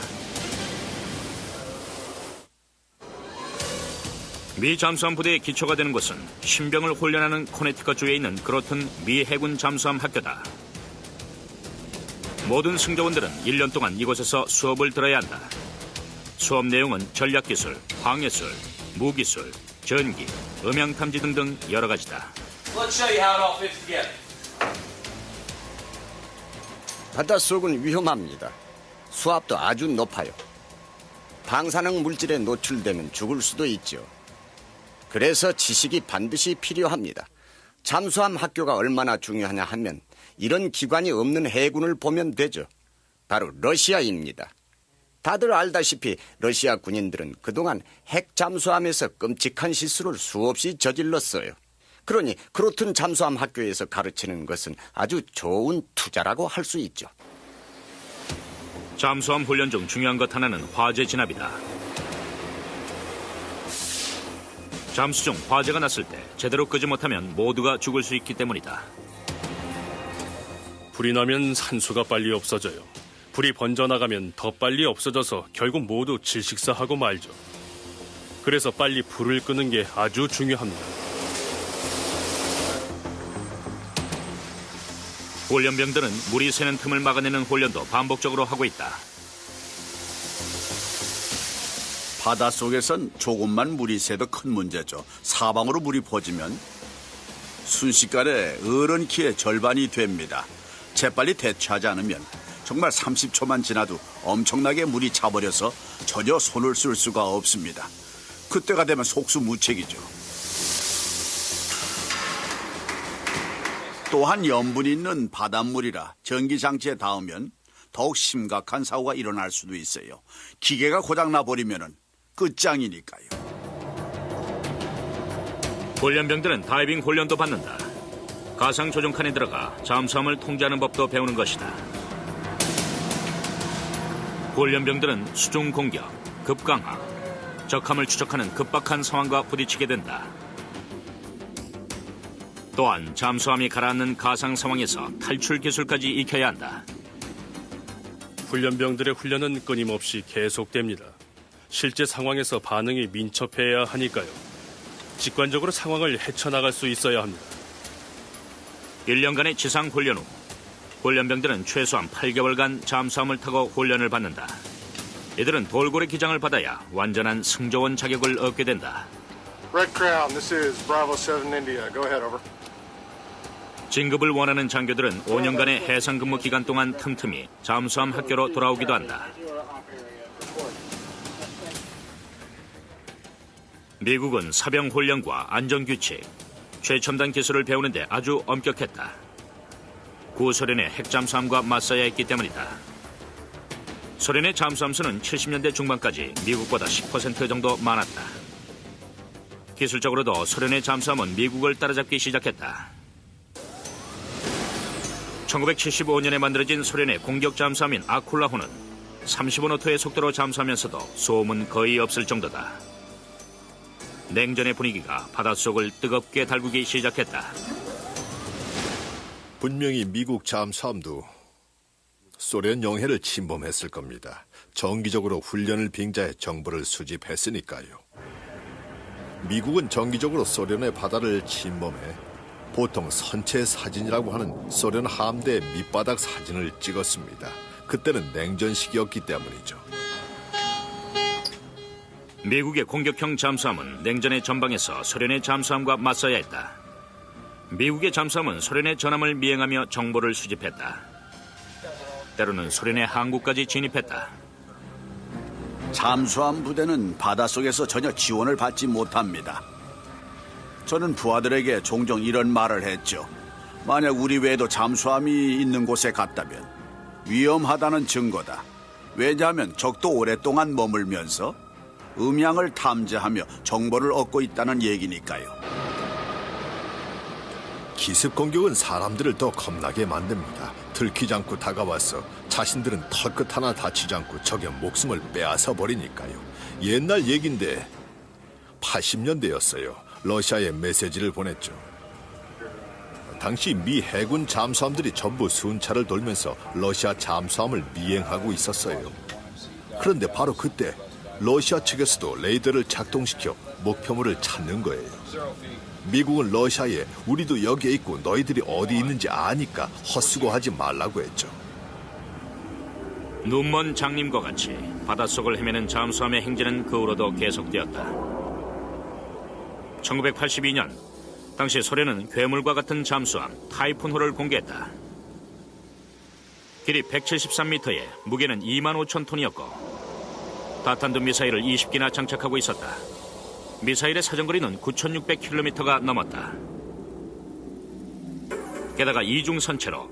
미 잠수함 부대의 기초가 되는 곳은 신병을 훈련하는 코네티컷주에 있는 그로튼 미 해군 잠수함 학교다. 모든 승조원들은 1년 동안 이곳에서 수업을 들어야 한다. 수업 내용은 전략기술, 항해술, 무기술, 전기, 음향탐지 등등 여러 가지다. 바닷속은 위험합니다. 수압도 아주 높아요. 방사능 물질에 노출되면 죽을 수도 있죠. 그래서 지식이 반드시 필요합니다. 잠수함 학교가 얼마나 중요하냐 하면 이런 기관이 없는 해군을 보면 되죠. 바로 러시아입니다. 다들 알다시피 러시아 군인들은 그동안 핵 잠수함에서 끔찍한 실수를 수없이 저질렀어요. 그러니 그로튼 잠수함 학교에서 가르치는 것은 아주 좋은 투자라고 할 수 있죠. 잠수함 훈련 중 중요한 것 하나는 화재 진압이다. 잠수 중 화재가 났을 때 제대로 끄지 못하면 모두가 죽을 수 있기 때문이다. 불이 나면 산소가 빨리 없어져요. 불이 번져나가면 더 빨리 없어져서 결국 모두 질식사하고 말죠. 그래서 빨리 불을 끄는 게 아주 중요합니다. 훈련병들은 물이 새는 틈을 막아내는 훈련도 반복적으로 하고 있다. 바닷속에선 조금만 물이 새도 큰 문제죠. 사방으로 물이 퍼지면 순식간에 어른 키의 절반이 됩니다. 재빨리 대처하지 않으면 정말 30초만 지나도 엄청나게 물이 차버려서 전혀 손을 쓸 수가 없습니다. 그때가 되면 속수무책이죠. 또한 염분이 있는 바닷물이라 전기장치에 닿으면 더욱 심각한 사고가 일어날 수도 있어요. 기계가 고장나 버리면 끝장이니까요. 훈련병들은 다이빙 훈련도 받는다. 가상 조종칸에 들어가 잠수함을 통제하는 법도 배우는 것이다. 훈련병들은 수중 공격, 급강하, 적함을 추적하는 급박한 상황과 부딪히게 된다. 또한 잠수함이 가라앉는 가상 상황에서 탈출 기술까지 익혀야 한다. 훈련병들의 훈련은 끊임없이 계속됩니다. 실제 상황에서 반응이 민첩해야 하니까요. 직관적으로 상황을 헤쳐나갈 수 있어야 합니다. 1년간의 지상 훈련 후 훈련병들은 최소한 8개월간 잠수함을 타고 훈련을 받는다. 이들은 돌고래 기장을 받아야 완전한 승조원 자격을 얻게 된다. Red Crown, this is Bravo 7 India. Go ahead, over. 진급을 원하는 장교들은 5년간의 해상 근무 기간 동안 틈틈이 잠수함 학교로 돌아오기도 한다. 미국은 사병 훈련과 안전규칙, 최첨단 기술을 배우는데 아주 엄격했다. 구소련의 핵잠수함과 맞서야 했기 때문이다. 소련의 잠수함 수는 70년대 중반까지 미국보다 10% 정도 많았다. 기술적으로도 소련의 잠수함은 미국을 따라잡기 시작했다. 1975년에 만들어진 소련의 공격 잠수함인 아쿨라호는 35노트의 속도로 잠수하면서도 소음은 거의 없을 정도다. 냉전의 분위기가 바닷속을 뜨겁게 달구기 시작했다. 분명히 미국 잠수함도 소련 영해를 침범했을 겁니다. 정기적으로 훈련을 빙자해 정보를 수집했으니까요. 미국은 정기적으로 소련의 바다를 침범해 보통 선체 사진이라고 하는 소련 함대의 밑바닥 사진을 찍었습니다. 그때는 냉전 시기였기 때문이죠. 미국의 공격형 잠수함은 냉전의 전방에서 소련의 잠수함과 맞서야 했다. 미국의 잠수함은 소련의 전함을 미행하며 정보를 수집했다. 때로는 소련의 항구까지 진입했다. 잠수함 부대는 바닷속에서 전혀 지원을 받지 못합니다. 저는 부하들에게 종종 이런 말을 했죠. 만약 우리 외에도 잠수함이 있는 곳에 갔다면 위험하다는 증거다. 왜냐하면 적도 오랫동안 머물면서 음향을 탐지하며 정보를 얻고 있다는 얘기니까요. 기습 공격은 사람들을 더 겁나게 만듭니다. 들키지 않고 다가와서 자신들은 털끝 하나 다치지 않고 적의 목숨을 빼앗아 버리니까요. 옛날 얘긴데 80년대였어요. 러시아에 메시지를 보냈죠. 당시 미 해군 잠수함들이 전부 순찰을 돌면서 러시아 잠수함을 미행하고 있었어요. 그런데 바로 그때 러시아 측에서도 레이더를 작동시켜 목표물을 찾는 거예요. 미국은 러시아에 우리도 여기에 있고 너희들이 어디 있는지 아니까 헛수고하지 말라고 했죠. 눈먼 장님과 같이 바닷속을 헤매는 잠수함의 행진은 그 후로도 계속되었다. 1982년 당시 소련은 괴물과 같은 잠수함 타이푼호를 공개했다. 길이 173m에 무게는 25,000톤이었고 다탄두 미사일을 20기나 장착하고 있었다. 미사일의 사정거리는 9,600km가 넘었다. 게다가 이중선체로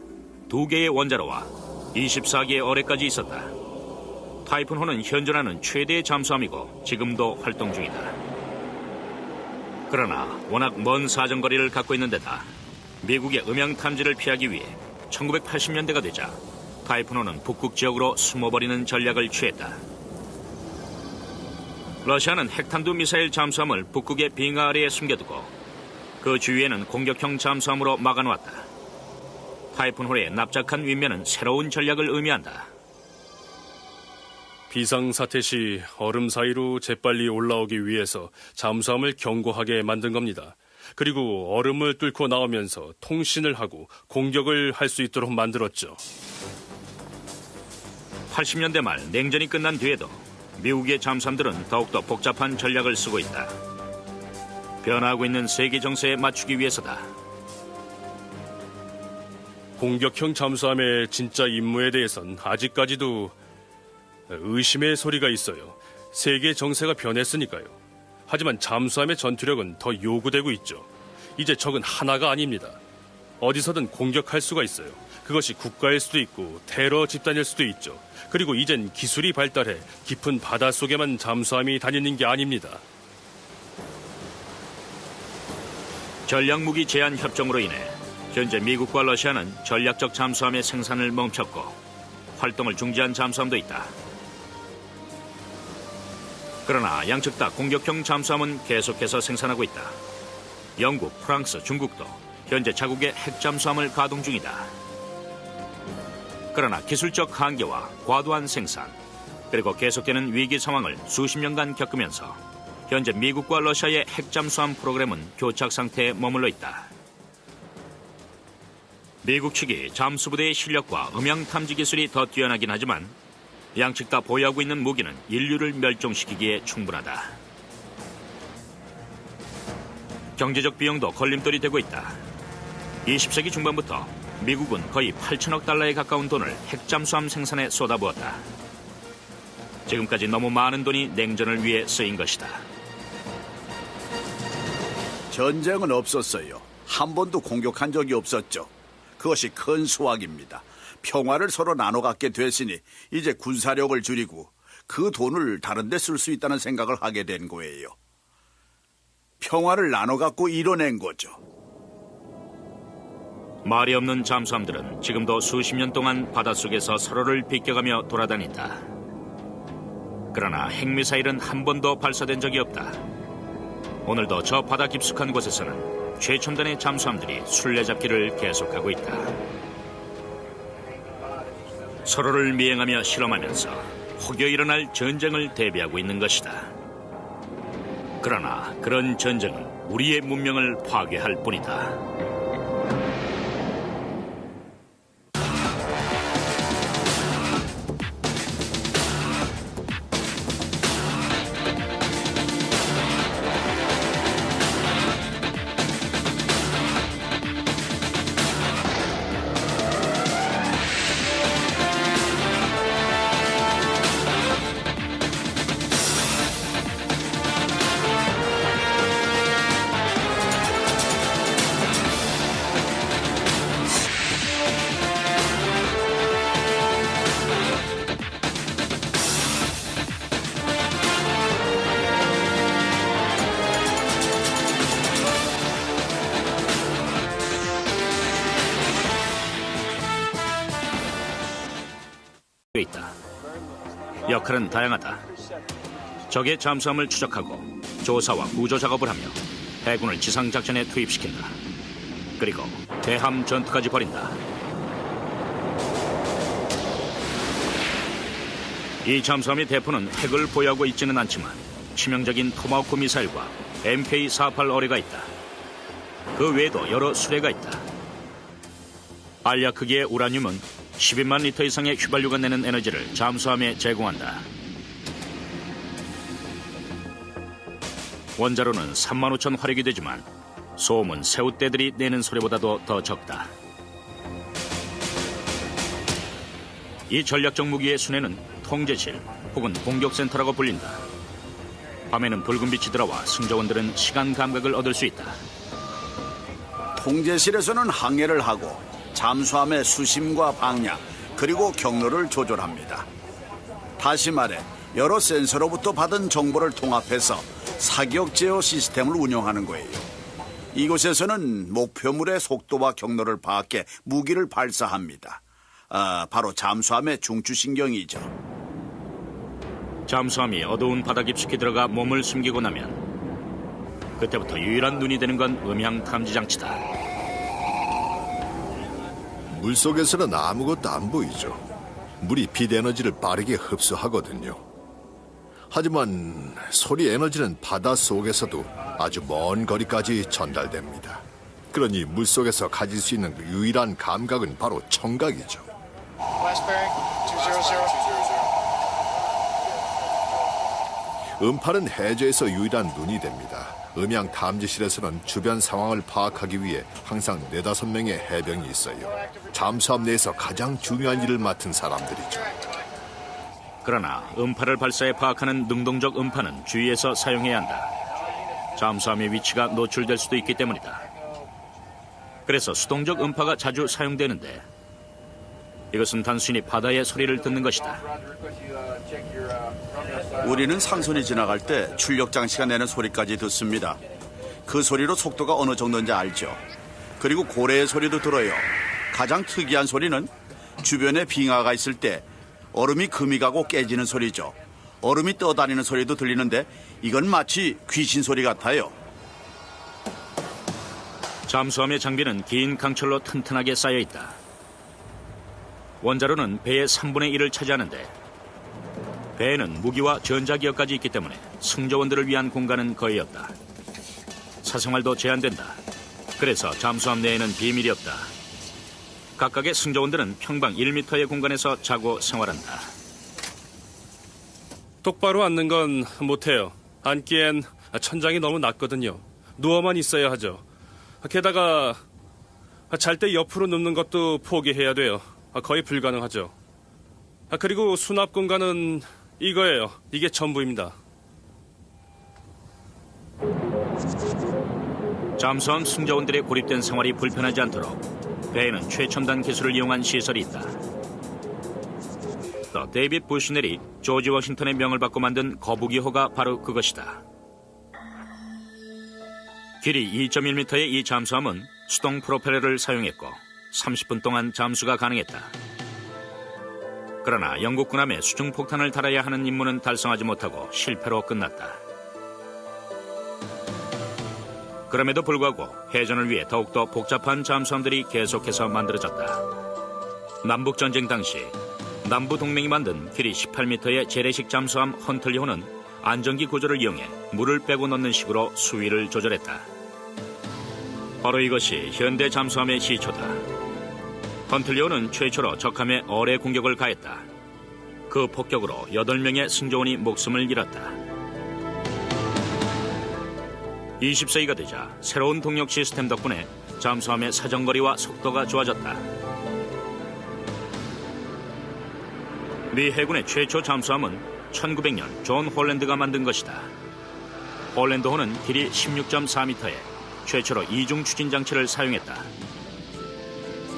2개의 원자로와 24개의 어뢰까지 있었다. 타이푼호는 현존하는 최대의 잠수함이고 지금도 활동 중이다. 그러나 워낙 먼 사정거리를 갖고 있는 데다 미국의 음향 탐지를 피하기 위해 1980년대가 되자 타이푼호는 북극 지역으로 숨어버리는 전략을 취했다. 러시아는 핵탄두 미사일 잠수함을 북극의 빙하 아래에 숨겨두고 그 주위에는 공격형 잠수함으로 막아놓았다. 타이푼홀의 납작한 윗면은 새로운 전략을 의미한다. 비상사태 시 얼음 사이로 재빨리 올라오기 위해서 잠수함을 견고하게 만든 겁니다. 그리고 얼음을 뚫고 나오면서 통신을 하고 공격을 할 수 있도록 만들었죠. 80년대 말 냉전이 끝난 뒤에도 미국의 잠수함들은 더욱더 복잡한 전략을 쓰고 있다. 변화하고 있는 세계 정세에 맞추기 위해서다. 공격형 잠수함의 진짜 임무에 대해선 아직까지도 의심의 소리가 있어요. 세계 정세가 변했으니까요. 하지만 잠수함의 전투력은 더 요구되고 있죠. 이제 적은 하나가 아닙니다. 어디서든 공격할 수가 있어요. 그것이 국가일 수도 있고 테러 집단일 수도 있죠. 그리고 이젠 기술이 발달해 깊은 바닷속에만 잠수함이 다니는 게 아닙니다. 전략무기 제한 협정으로 인해 현재 미국과 러시아는 전략적 잠수함의 생산을 멈췄고 활동을 중지한 잠수함도 있다. 그러나 양측 다 공격형 잠수함은 계속해서 생산하고 있다. 영국, 프랑스, 중국도 현재 자국의 핵잠수함을 가동 중이다. 그러나 기술적 한계와 과도한 생산, 그리고 계속되는 위기 상황을 수십 년간 겪으면서 현재 미국과 러시아의 핵잠수함 프로그램은 교착 상태에 머물러 있다. 미국 측이 잠수부대의 실력과 음향 탐지 기술이 더 뛰어나긴 하지만 양측 다 보유하고 있는 무기는 인류를 멸종시키기에 충분하다. 경제적 비용도 걸림돌이 되고 있다. 20세기 중반부터 미국은 거의 8천억 달러에 가까운 돈을 핵잠수함 생산에 쏟아부었다. 지금까지 너무 많은 돈이 냉전을 위해 쓰인 것이다. 전쟁은 없었어요. 한 번도 공격한 적이 없었죠. 그것이 큰 수확입니다. 평화를 서로 나눠 갖게 됐으니 이제 군사력을 줄이고 그 돈을 다른 데 쓸 수 있다는 생각을 하게 된 거예요. 평화를 나눠 갖고 이뤄낸 거죠. 말이 없는 잠수함들은 지금도 수십 년 동안 바닷속에서 서로를 비껴가며 돌아다닌다. 그러나 핵미사일은 한 번도 발사된 적이 없다. 오늘도 저 바다 깊숙한 곳에서는 최첨단의 잠수함들이 술래잡기를 계속하고 있다. 서로를 미행하며 실험하면서 혹여 일어날 전쟁을 대비하고 있는 것이다. 그러나 그런 전쟁은 우리의 문명을 파괴할 뿐이다. 있다. 역할은 다양하다. 적의 잠수함을 추적하고 조사와 구조 작업을 하며 해군을 지상작전에 투입시킨다. 그리고 대함 전투까지 벌인다. 이 잠수함의 대포는 핵을 보유하고 있지는 않지만 치명적인 토마호크 미사일과 MK-48 어뢰가 있다. 그 외에도 여러 수레가 있다. 알약 크기의 우라늄은 12만 리터 이상의 휘발유가 내는 에너지를 잠수함에 제공한다. 원자로는 3만 5천 화력이 되지만 소음은 새우떼들이 내는 소리보다도 더 적다. 이 전략적 무기의 순회는 통제실 혹은 공격센터라고 불린다. 밤에는 붉은 빛이 들어와 승조원들은 시간 감각을 얻을 수 있다. 통제실에서는 항해를 하고 잠수함의 수심과 방향 그리고 경로를 조절합니다. 다시 말해 여러 센서로부터 받은 정보를 통합해서 사격 제어 시스템을 운영하는 거예요. 이곳에서는 목표물의 속도와 경로를 파악해 무기를 발사합니다. 바로 잠수함의 중추신경이죠. 잠수함이 어두운 바다 깊숙이 들어가 몸을 숨기고 나면 그때부터 유일한 눈이 되는 건 음향 탐지 장치다. 물속에서는 아무것도 안 보이죠. 물이 빛 에너지를 빠르게 흡수하거든요. 하지만 소리 에너지는 바다 속에서도 아주 먼 거리까지 전달됩니다. 그러니 물속에서 가질 수 있는 유일한 감각은 바로 청각이죠. 음파는 해저에서 유일한 눈이 됩니다. 음향 탐지실에서는 주변 상황을 파악하기 위해 항상 4-5명의 해병이 있어요. 잠수함 내에서 가장 중요한 일을 맡은 사람들이죠. 그러나 음파를 발사해 파악하는 능동적 음파는 주위에서 사용해야 한다. 잠수함의 위치가 노출될 수도 있기 때문이다. 그래서 수동적 음파가 자주 사용되는데 이것은 단순히 바다의 소리를 듣는 것이다. 우리는 상선이 지나갈 때 출력 장치가 내는 소리까지 듣습니다. 그 소리로 속도가 어느 정도인지 알죠. 그리고 고래의 소리도 들어요. 가장 특이한 소리는 주변에 빙하가 있을 때 얼음이 금이 가고 깨지는 소리죠. 얼음이 떠다니는 소리도 들리는데 이건 마치 귀신 소리 같아요. 잠수함의 장비는 긴 강철로 튼튼하게 쌓여있다. 원자로는 배의 3분의 1을 차지하는데 배에는 무기와 전자기어까지 있기 때문에 승조원들을 위한 공간은 거의 없다. 사생활도 제한된다. 그래서 잠수함 내에는 비밀이 없다. 각각의 승조원들은 평방 1m의 공간에서 자고 생활한다. 똑바로 앉는 건 못해요. 앉기엔 천장이 너무 낮거든요. 누워만 있어야 하죠. 게다가 잘 때 옆으로 눕는 것도 포기해야 돼요. 거의 불가능하죠. 그리고 수납 공간은 이거예요. 이게 전부입니다. 잠수함 승조원들의 고립된 생활이 불편하지 않도록 배에는 최첨단 기술을 이용한 시설이 있다. 또 데이빗 부시넬이 조지 워싱턴의 명을 받고 만든 거북이호가 바로 그것이다. 길이 2.1m의 이 잠수함은 수동 프로펠러를 사용했고 30분 동안 잠수가 가능했다. 그러나 영국 군함에 수중폭탄을 달아야 하는 임무는 달성하지 못하고 실패로 끝났다. 그럼에도 불구하고 해전을 위해 더욱더 복잡한 잠수함들이 계속해서 만들어졌다. 남북전쟁 당시 남부동맹이 만든 길이 18m의 재래식 잠수함 헌틀리호는 안정기 구조를 이용해 물을 빼고 넣는 식으로 수위를 조절했다. 바로 이것이 현대 잠수함의 시초다. 헌틀리호는 최초로 적함에 어뢰 공격을 가했다. 그 폭격으로 8명의 승조원이 목숨을 잃었다. 20세기가 되자 새로운 동력 시스템 덕분에 잠수함의 사정거리와 속도가 좋아졌다. 미 해군의 최초 잠수함은 1900년 존 홀랜드가 만든 것이다. 홀랜드호는 길이 16.4m에 최초로 이중 추진 장치를 사용했다.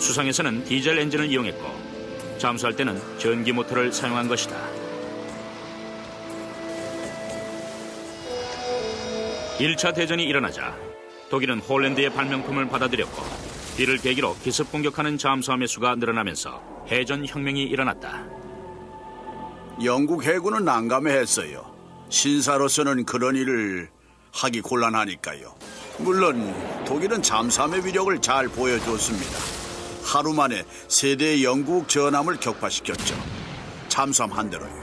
수상에서는 디젤 엔진을 이용했고 잠수할 때는 전기 모터를 사용한 것이다. (1차) 대전이 일어나자 독일은 홀랜드의 발명품을 받아들였고 이를 계기로 기습 공격하는 잠수함의 수가 늘어나면서 해전 혁명이 일어났다. 영국 해군은 난감해했어요. 신사로서는 그런 일을 하기 곤란하니까요. 물론 독일은 잠수함의 위력을 잘 보여줬습니다. 하루 만에 세대의 영국 전함을 격파시켰죠. 잠수함 한 대로요.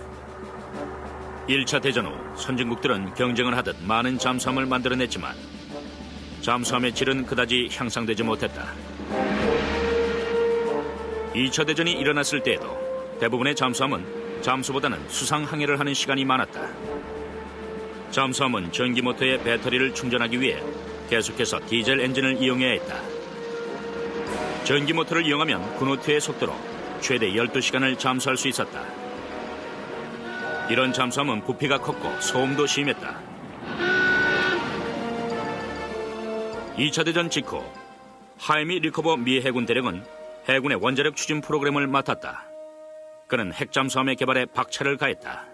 1차 대전 후 선진국들은 경쟁을 하듯 많은 잠수함을 만들어냈지만 잠수함의 질은 그다지 향상되지 못했다. 2차 대전이 일어났을 때에도 대부분의 잠수함은 잠수보다는 수상 항해를 하는 시간이 많았다. 잠수함은 전기 모터의 배터리를 충전하기 위해 계속해서 디젤 엔진을 이용해야 했다. 전기 모터를 이용하면 그노트의 속도로 최대 12시간을 잠수할 수 있었다. 이런 잠수함은 부피가 컸고 소음도 심했다. 2차 대전 직후 하이미 리커버 미 해군 대령은 해군의 원자력 추진 프로그램을 맡았다. 그는 핵잠수함의 개발에 박차를 가했다.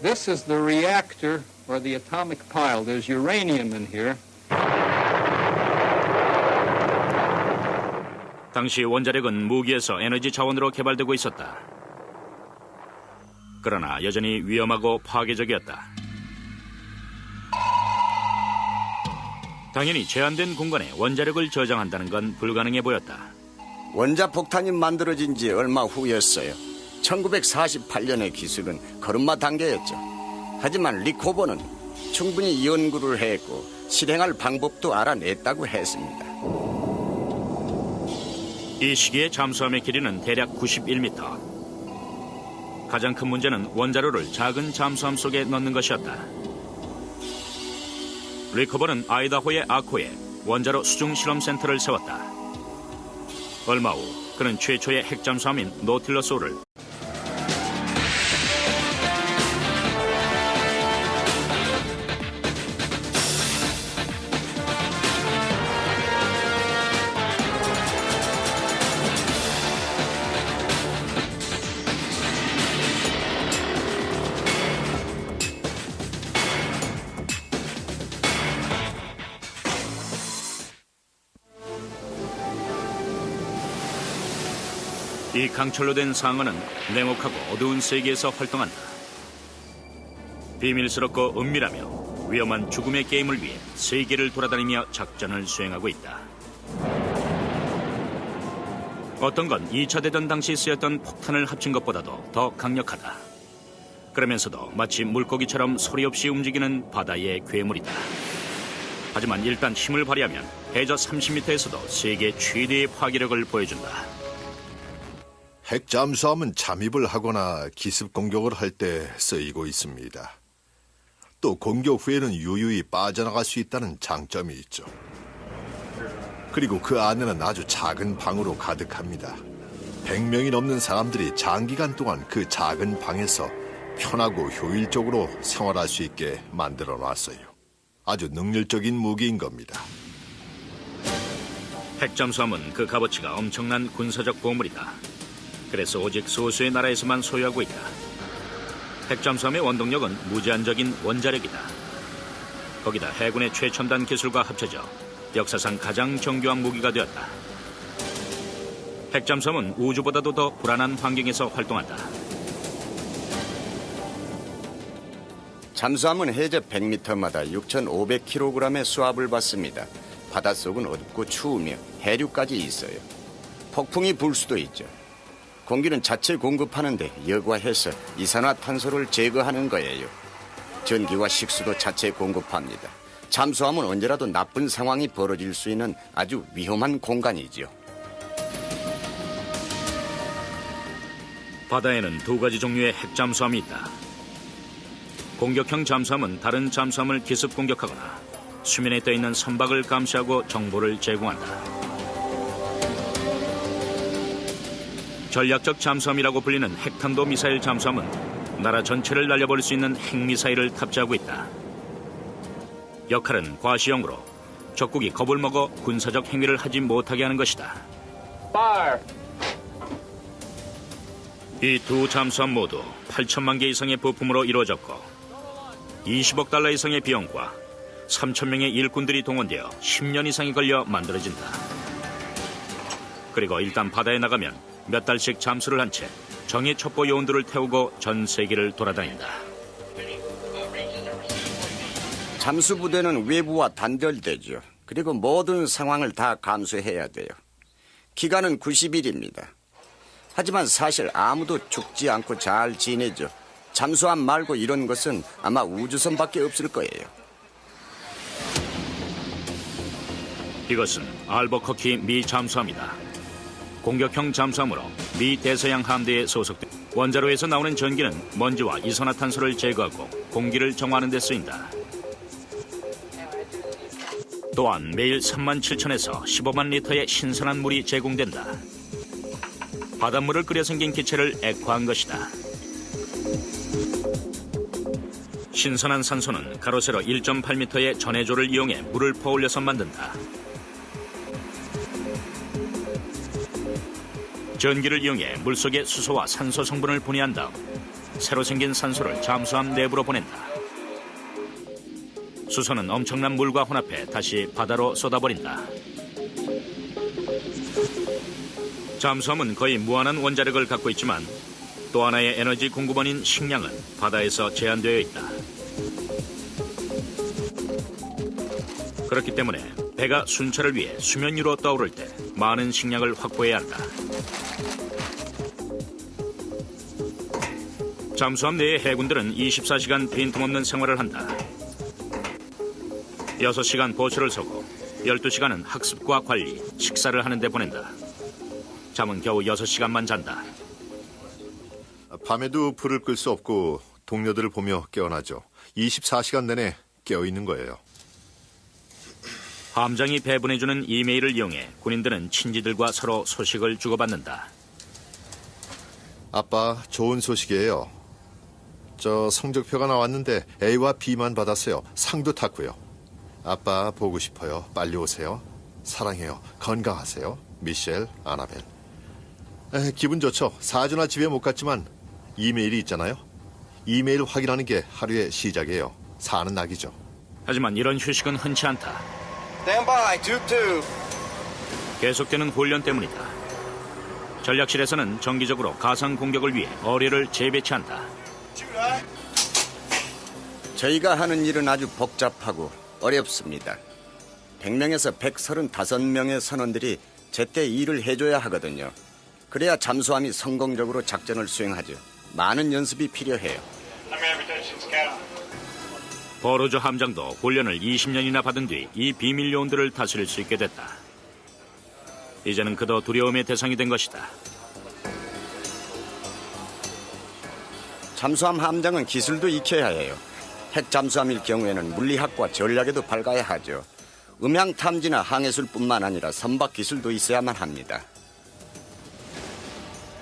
This is the reactor or the atomic pile. There's uranium in here. 당시 원자력은 무기에서 에너지 자원으로 개발되고 있었다. 그러나 여전히 위험하고 파괴적이었다. 당연히 제한된 공간에 원자력을 저장한다는 건 불가능해 보였다. 원자폭탄이 만들어진 지 얼마 후였어요. 1948년의 기술은 걸음마 단계였죠. 하지만 리코버는 충분히 연구를 했고 실행할 방법도 알아냈다고 했습니다. 이 시기의 잠수함의 길이는 대략 91m. 가장 큰 문제는 원자로를 작은 잠수함 속에 넣는 것이었다. 리커버는 아이다호의 아코에 원자로 수중 실험센터를 세웠다. 얼마 후 그는 최초의 핵잠수함인 노틸러스호를 이 강철로 된 상어는 냉혹하고 어두운 세계에서 활동한다. 비밀스럽고 은밀하며 위험한 죽음의 게임을 위해 세계를 돌아다니며 작전을 수행하고 있다. 어떤 건 2차 대전 당시 쓰였던 폭탄을 합친 것보다도 더 강력하다. 그러면서도 마치 물고기처럼 소리 없이 움직이는 바다의 괴물이다. 하지만 일단 힘을 발휘하면 해저 30m에서도 세계 최대의 파괴력을 보여준다. 핵잠수함은 잠입을 하거나 기습 공격을 할 때 쓰이고 있습니다. 또 공격 후에는 유유히 빠져나갈 수 있다는 장점이 있죠. 그리고 그 안에는 아주 작은 방으로 가득합니다. 100명이 넘는 사람들이 장기간 동안 그 작은 방에서 편하고 효율적으로 생활할 수 있게 만들어 놨어요. 아주 능률적인 무기인 겁니다. 핵잠수함은 그 값어치가 엄청난 군사적 보물이다. 그래서 오직 소수의 나라에서만 소유하고 있다. 핵잠수함의 원동력은 무제한적인 원자력이다. 거기다 해군의 최첨단 기술과 합쳐져 역사상 가장 정교한 무기가 되었다. 핵잠수함은 우주보다도 더 불안한 환경에서 활동한다. 잠수함은 해저 100m마다 6,500kg의 수압을 받습니다. 바닷속은 어둡고 추우며 해류까지 있어요. 폭풍이 불 수도 있죠. 공기는 자체 공급하는데 여과해서 이산화탄소를 제거하는 거예요. 전기와 식수도 자체 공급합니다. 잠수함은 언제라도 나쁜 상황이 벌어질 수 있는 아주 위험한 공간이죠. 바다에는 두 가지 종류의 핵잠수함이 있다. 공격형 잠수함은 다른 잠수함을 기습 공격하거나 수면에 떠있는 선박을 감시하고 정보를 제공한다. 전략적 잠수함이라고 불리는 핵탄도 미사일 잠수함은 나라 전체를 날려버릴 수 있는 핵미사일을 탑재하고 있다. 역할은 과시형으로 적국이 겁을 먹어 군사적 행위를 하지 못하게 하는 것이다. 이 두 잠수함 모두 8천만 개 이상의 부품으로 이루어졌고 20억 달러 이상의 비용과 3천 명의 일꾼들이 동원되어 10년 이상이 걸려 만들어진다. 그리고 일단 바다에 나가면 몇 달씩 잠수를 한 채 정예 첩보 요원들을 태우고 전 세계를 돌아다닌다. 잠수부대는 외부와 단절되죠. 그리고 모든 상황을 다 감수해야 돼요. 기간은 90일입니다. 하지만 사실 아무도 죽지 않고 잘 지내죠. 잠수함 말고 이런 것은 아마 우주선밖에 없을 거예요. 이것은 알버커키 미 잠수함이다. 공격형 잠수함으로 미 대서양 함대에 소속된 원자로에서 나오는 전기는 먼지와 이산화탄소를 제거하고 공기를 정화하는 데 쓰인다. 또한 매일 3만 7천에서 15만 리터의 신선한 물이 제공된다. 바닷물을 끓여 생긴 기체를 액화한 것이다. 신선한 산소는 가로 세로 1.8m의 전해조를 이용해 물을 퍼올려서 만든다. 전기를 이용해 물속에 수소와 산소 성분을 분해한 다음 새로 생긴 산소를 잠수함 내부로 보낸다. 수소는 엄청난 물과 혼합해 다시 바다로 쏟아버린다. 잠수함은 거의 무한한 원자력을 갖고 있지만 또 하나의 에너지 공급원인 식량은 바다에서 제한되어 있다. 그렇기 때문에 배가 순찰을 위해 수면 위로 떠오를 때 많은 식량을 확보해야 한다. 잠수함 내의 해군들은 24시간 빈틈없는 생활을 한다. 6시간 보초를 서고 12시간은 학습과 관리, 식사를 하는 데 보낸다. 잠은 겨우 6시간만 잔다. 밤에도 불을 끌 수 없고 동료들을 보며 깨어나죠. 24시간 내내 깨어있는 거예요. 함장이 배분해주는 이메일을 이용해 군인들은 친지들과 서로 소식을 주고받는다. 아빠, 좋은 소식이에요. 저 성적표가 나왔는데 A와 B만 받았어요. 상도 탔고요. 아빠 보고 싶어요. 빨리 오세요. 사랑해요. 건강하세요. 미셸, 아나벨. 기분 좋죠. 4주나 집에 못 갔지만 이메일이 있잖아요. 이메일 확인하는 게 하루의 시작이에요. 사는 낙이죠. 하지만 이런 휴식은 흔치 않다. Stand by, tube 2. 계속되는 훈련 때문이다. 전략실에서는 정기적으로 가상 공격을 위해 어뢰를 재배치한다. 저희가 하는 일은 아주 복잡하고 어렵습니다. 100명에서 135명의 선원들이 제때 일을 해줘야 하거든요. 그래야 잠수함이 성공적으로 작전을 수행하죠. 많은 연습이 필요해요. 버로즈 함장도 훈련을 20년이나 받은 뒤 이 비밀 요원들을 다스릴 수 있게 됐다. 이제는 그도 두려움의 대상이 된 것이다. 잠수함 함장은 기술도 익혀야 해요. 핵 잠수함일 경우에는 물리학과 전략에도 밝아야 하죠. 음향 탐지나 항해술뿐만 아니라 선박 기술도 있어야만 합니다.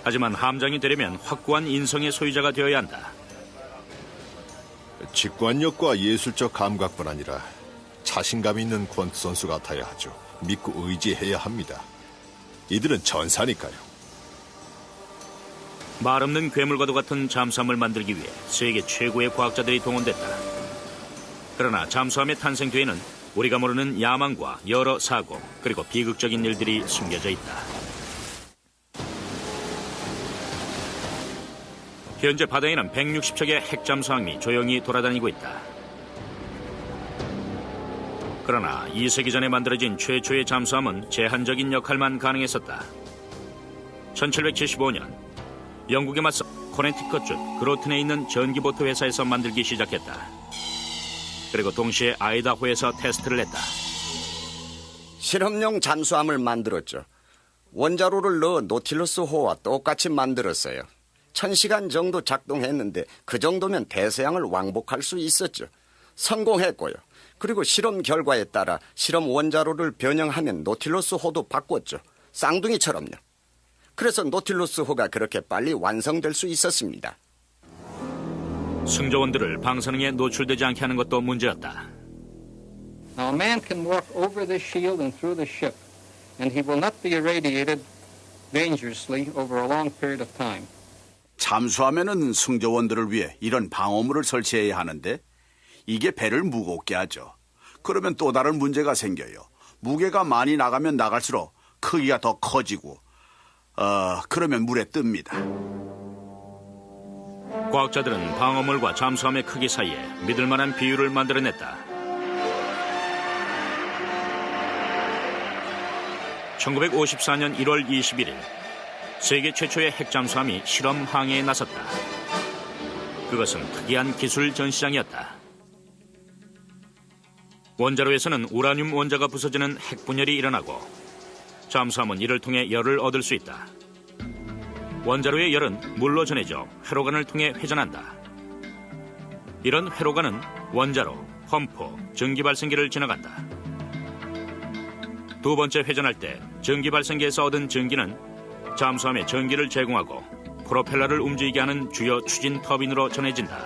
하지만 함장이 되려면 확고한 인성의 소유자가 되어야 한다. 직관력과 예술적 감각뿐 아니라 자신감 있는 권투 선수 같아야 하죠. 믿고 의지해야 합니다. 이들은 전사니까요. 말 없는 괴물과도 같은 잠수함을 만들기 위해 세계 최고의 과학자들이 동원됐다. 그러나 잠수함의 탄생 뒤에는 우리가 모르는 야망과 여러 사고, 그리고 비극적인 일들이 숨겨져 있다. 현재 바다에는 160척의 핵잠수함이 조용히 돌아다니고 있다. 그러나 2세기 전에 만들어진 최초의 잠수함은 제한적인 역할만 가능했었다. 1775년 영국에 맞서 코네티컷주 그로튼에 있는 전기보트 회사에서 만들기 시작했다. 그리고 동시에 아이다호에서 테스트를 했다. 실험용 잠수함을 만들었죠. 원자로를 넣어 노틸러스호와 똑같이 만들었어요. 1000시간 정도 작동했는데 그 정도면 대서양을 왕복할 수 있었죠. 성공했고요. 그리고 실험 결과에 따라 실험 원자로를 변형하면 노틸러스호도 바꿨죠. 쌍둥이처럼요. 그래서 노틸러스호가 그렇게 빨리 완성될 수 있었습니다. 승조원들을 방사능에 노출되지 않게 하는 것도 문제였다. Now, a man can walk over the shield and through the ship, and he will not be irradiated dangerously over a long period of time. 잠수함에는 승조원들을 위해 이런 방어물을 설치해야 하는데 이게 배를 무겁게 하죠. 그러면 또 다른 문제가 생겨요. 무게가 많이 나가면 나갈수록 크기가 더 커지고 그러면 물에 뜹니다. 과학자들은 방어물과 잠수함의 크기 사이에 믿을 만한 비율을 만들어냈다. 1954년 1월 21일 세계 최초의 핵잠수함이 실험 항해에 나섰다. 그것은 특이한 기술 전시장이었다. 원자로에서는 우라늄 원자가 부서지는 핵분열이 일어나고 잠수함은 이를 통해 열을 얻을 수 있다. 원자로의 열은 물로 전해져 회로관을 통해 회전한다. 이런 회로관은 원자로, 펌프, 전기발생기를 지나간다. 두 번째 회전할 때 전기발생기에서 얻은 전기는 잠수함에 전기를 제공하고 프로펠러를 움직이게 하는 주요 추진 터빈으로 전해진다.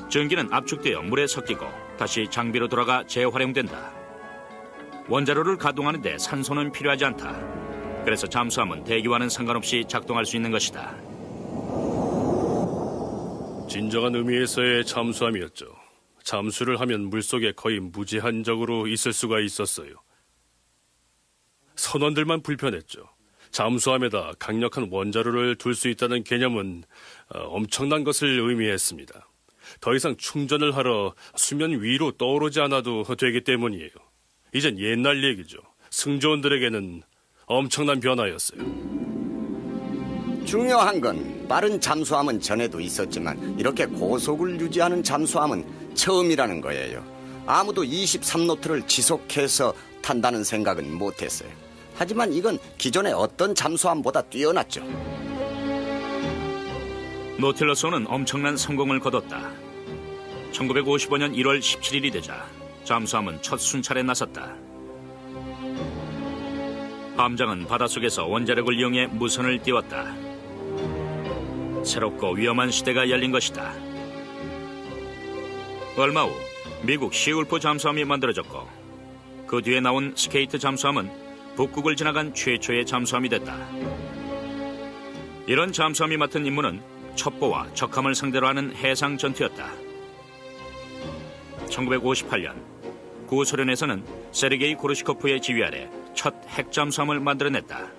전기는 압축되어 물에 섞이고 다시 장비로 돌아가 재활용된다. 원자로를 가동하는 데 산소는 필요하지 않다. 그래서 잠수함은 대기와는 상관없이 작동할 수 있는 것이다. 진정한 의미에서의 잠수함이었죠. 잠수를 하면 물속에 거의 무제한적으로 있을 수가 있었어요. 선원들만 불편했죠. 잠수함에다 강력한 원자로를 둘 수 있다는 개념은 엄청난 것을 의미했습니다. 더 이상 충전을 하러 수면 위로 떠오르지 않아도 되기 때문이에요. 이젠 옛날 얘기죠. 승조원들에게는 엄청난 변화였어요. 중요한 건 빠른 잠수함은 전에도 있었지만 이렇게 고속을 유지하는 잠수함은 처음이라는 거예요. 아무도 23노트를 지속해서 탄다는 생각은 못했어요. 하지만 이건 기존의 어떤 잠수함보다 뛰어났죠. 노틸러스호는 엄청난 성공을 거뒀다. 1955년 1월 17일이 되자 잠수함은 첫 순찰에 나섰다. 함장은 바닷속에서 원자력을 이용해 무선을 띄웠다. 새롭고 위험한 시대가 열린 것이다. 얼마 후 미국 시울프 잠수함이 만들어졌고 그 뒤에 나온 스케이트 잠수함은 북극을 지나간 최초의 잠수함이 됐다. 이런 잠수함이 맡은 임무는 첩보와 적함을 상대로 하는 해상 전투였다. 1958년 구소련에서는 세르게이 고르시코프의 지휘 아래 첫 핵잠수함을 만들어냈다.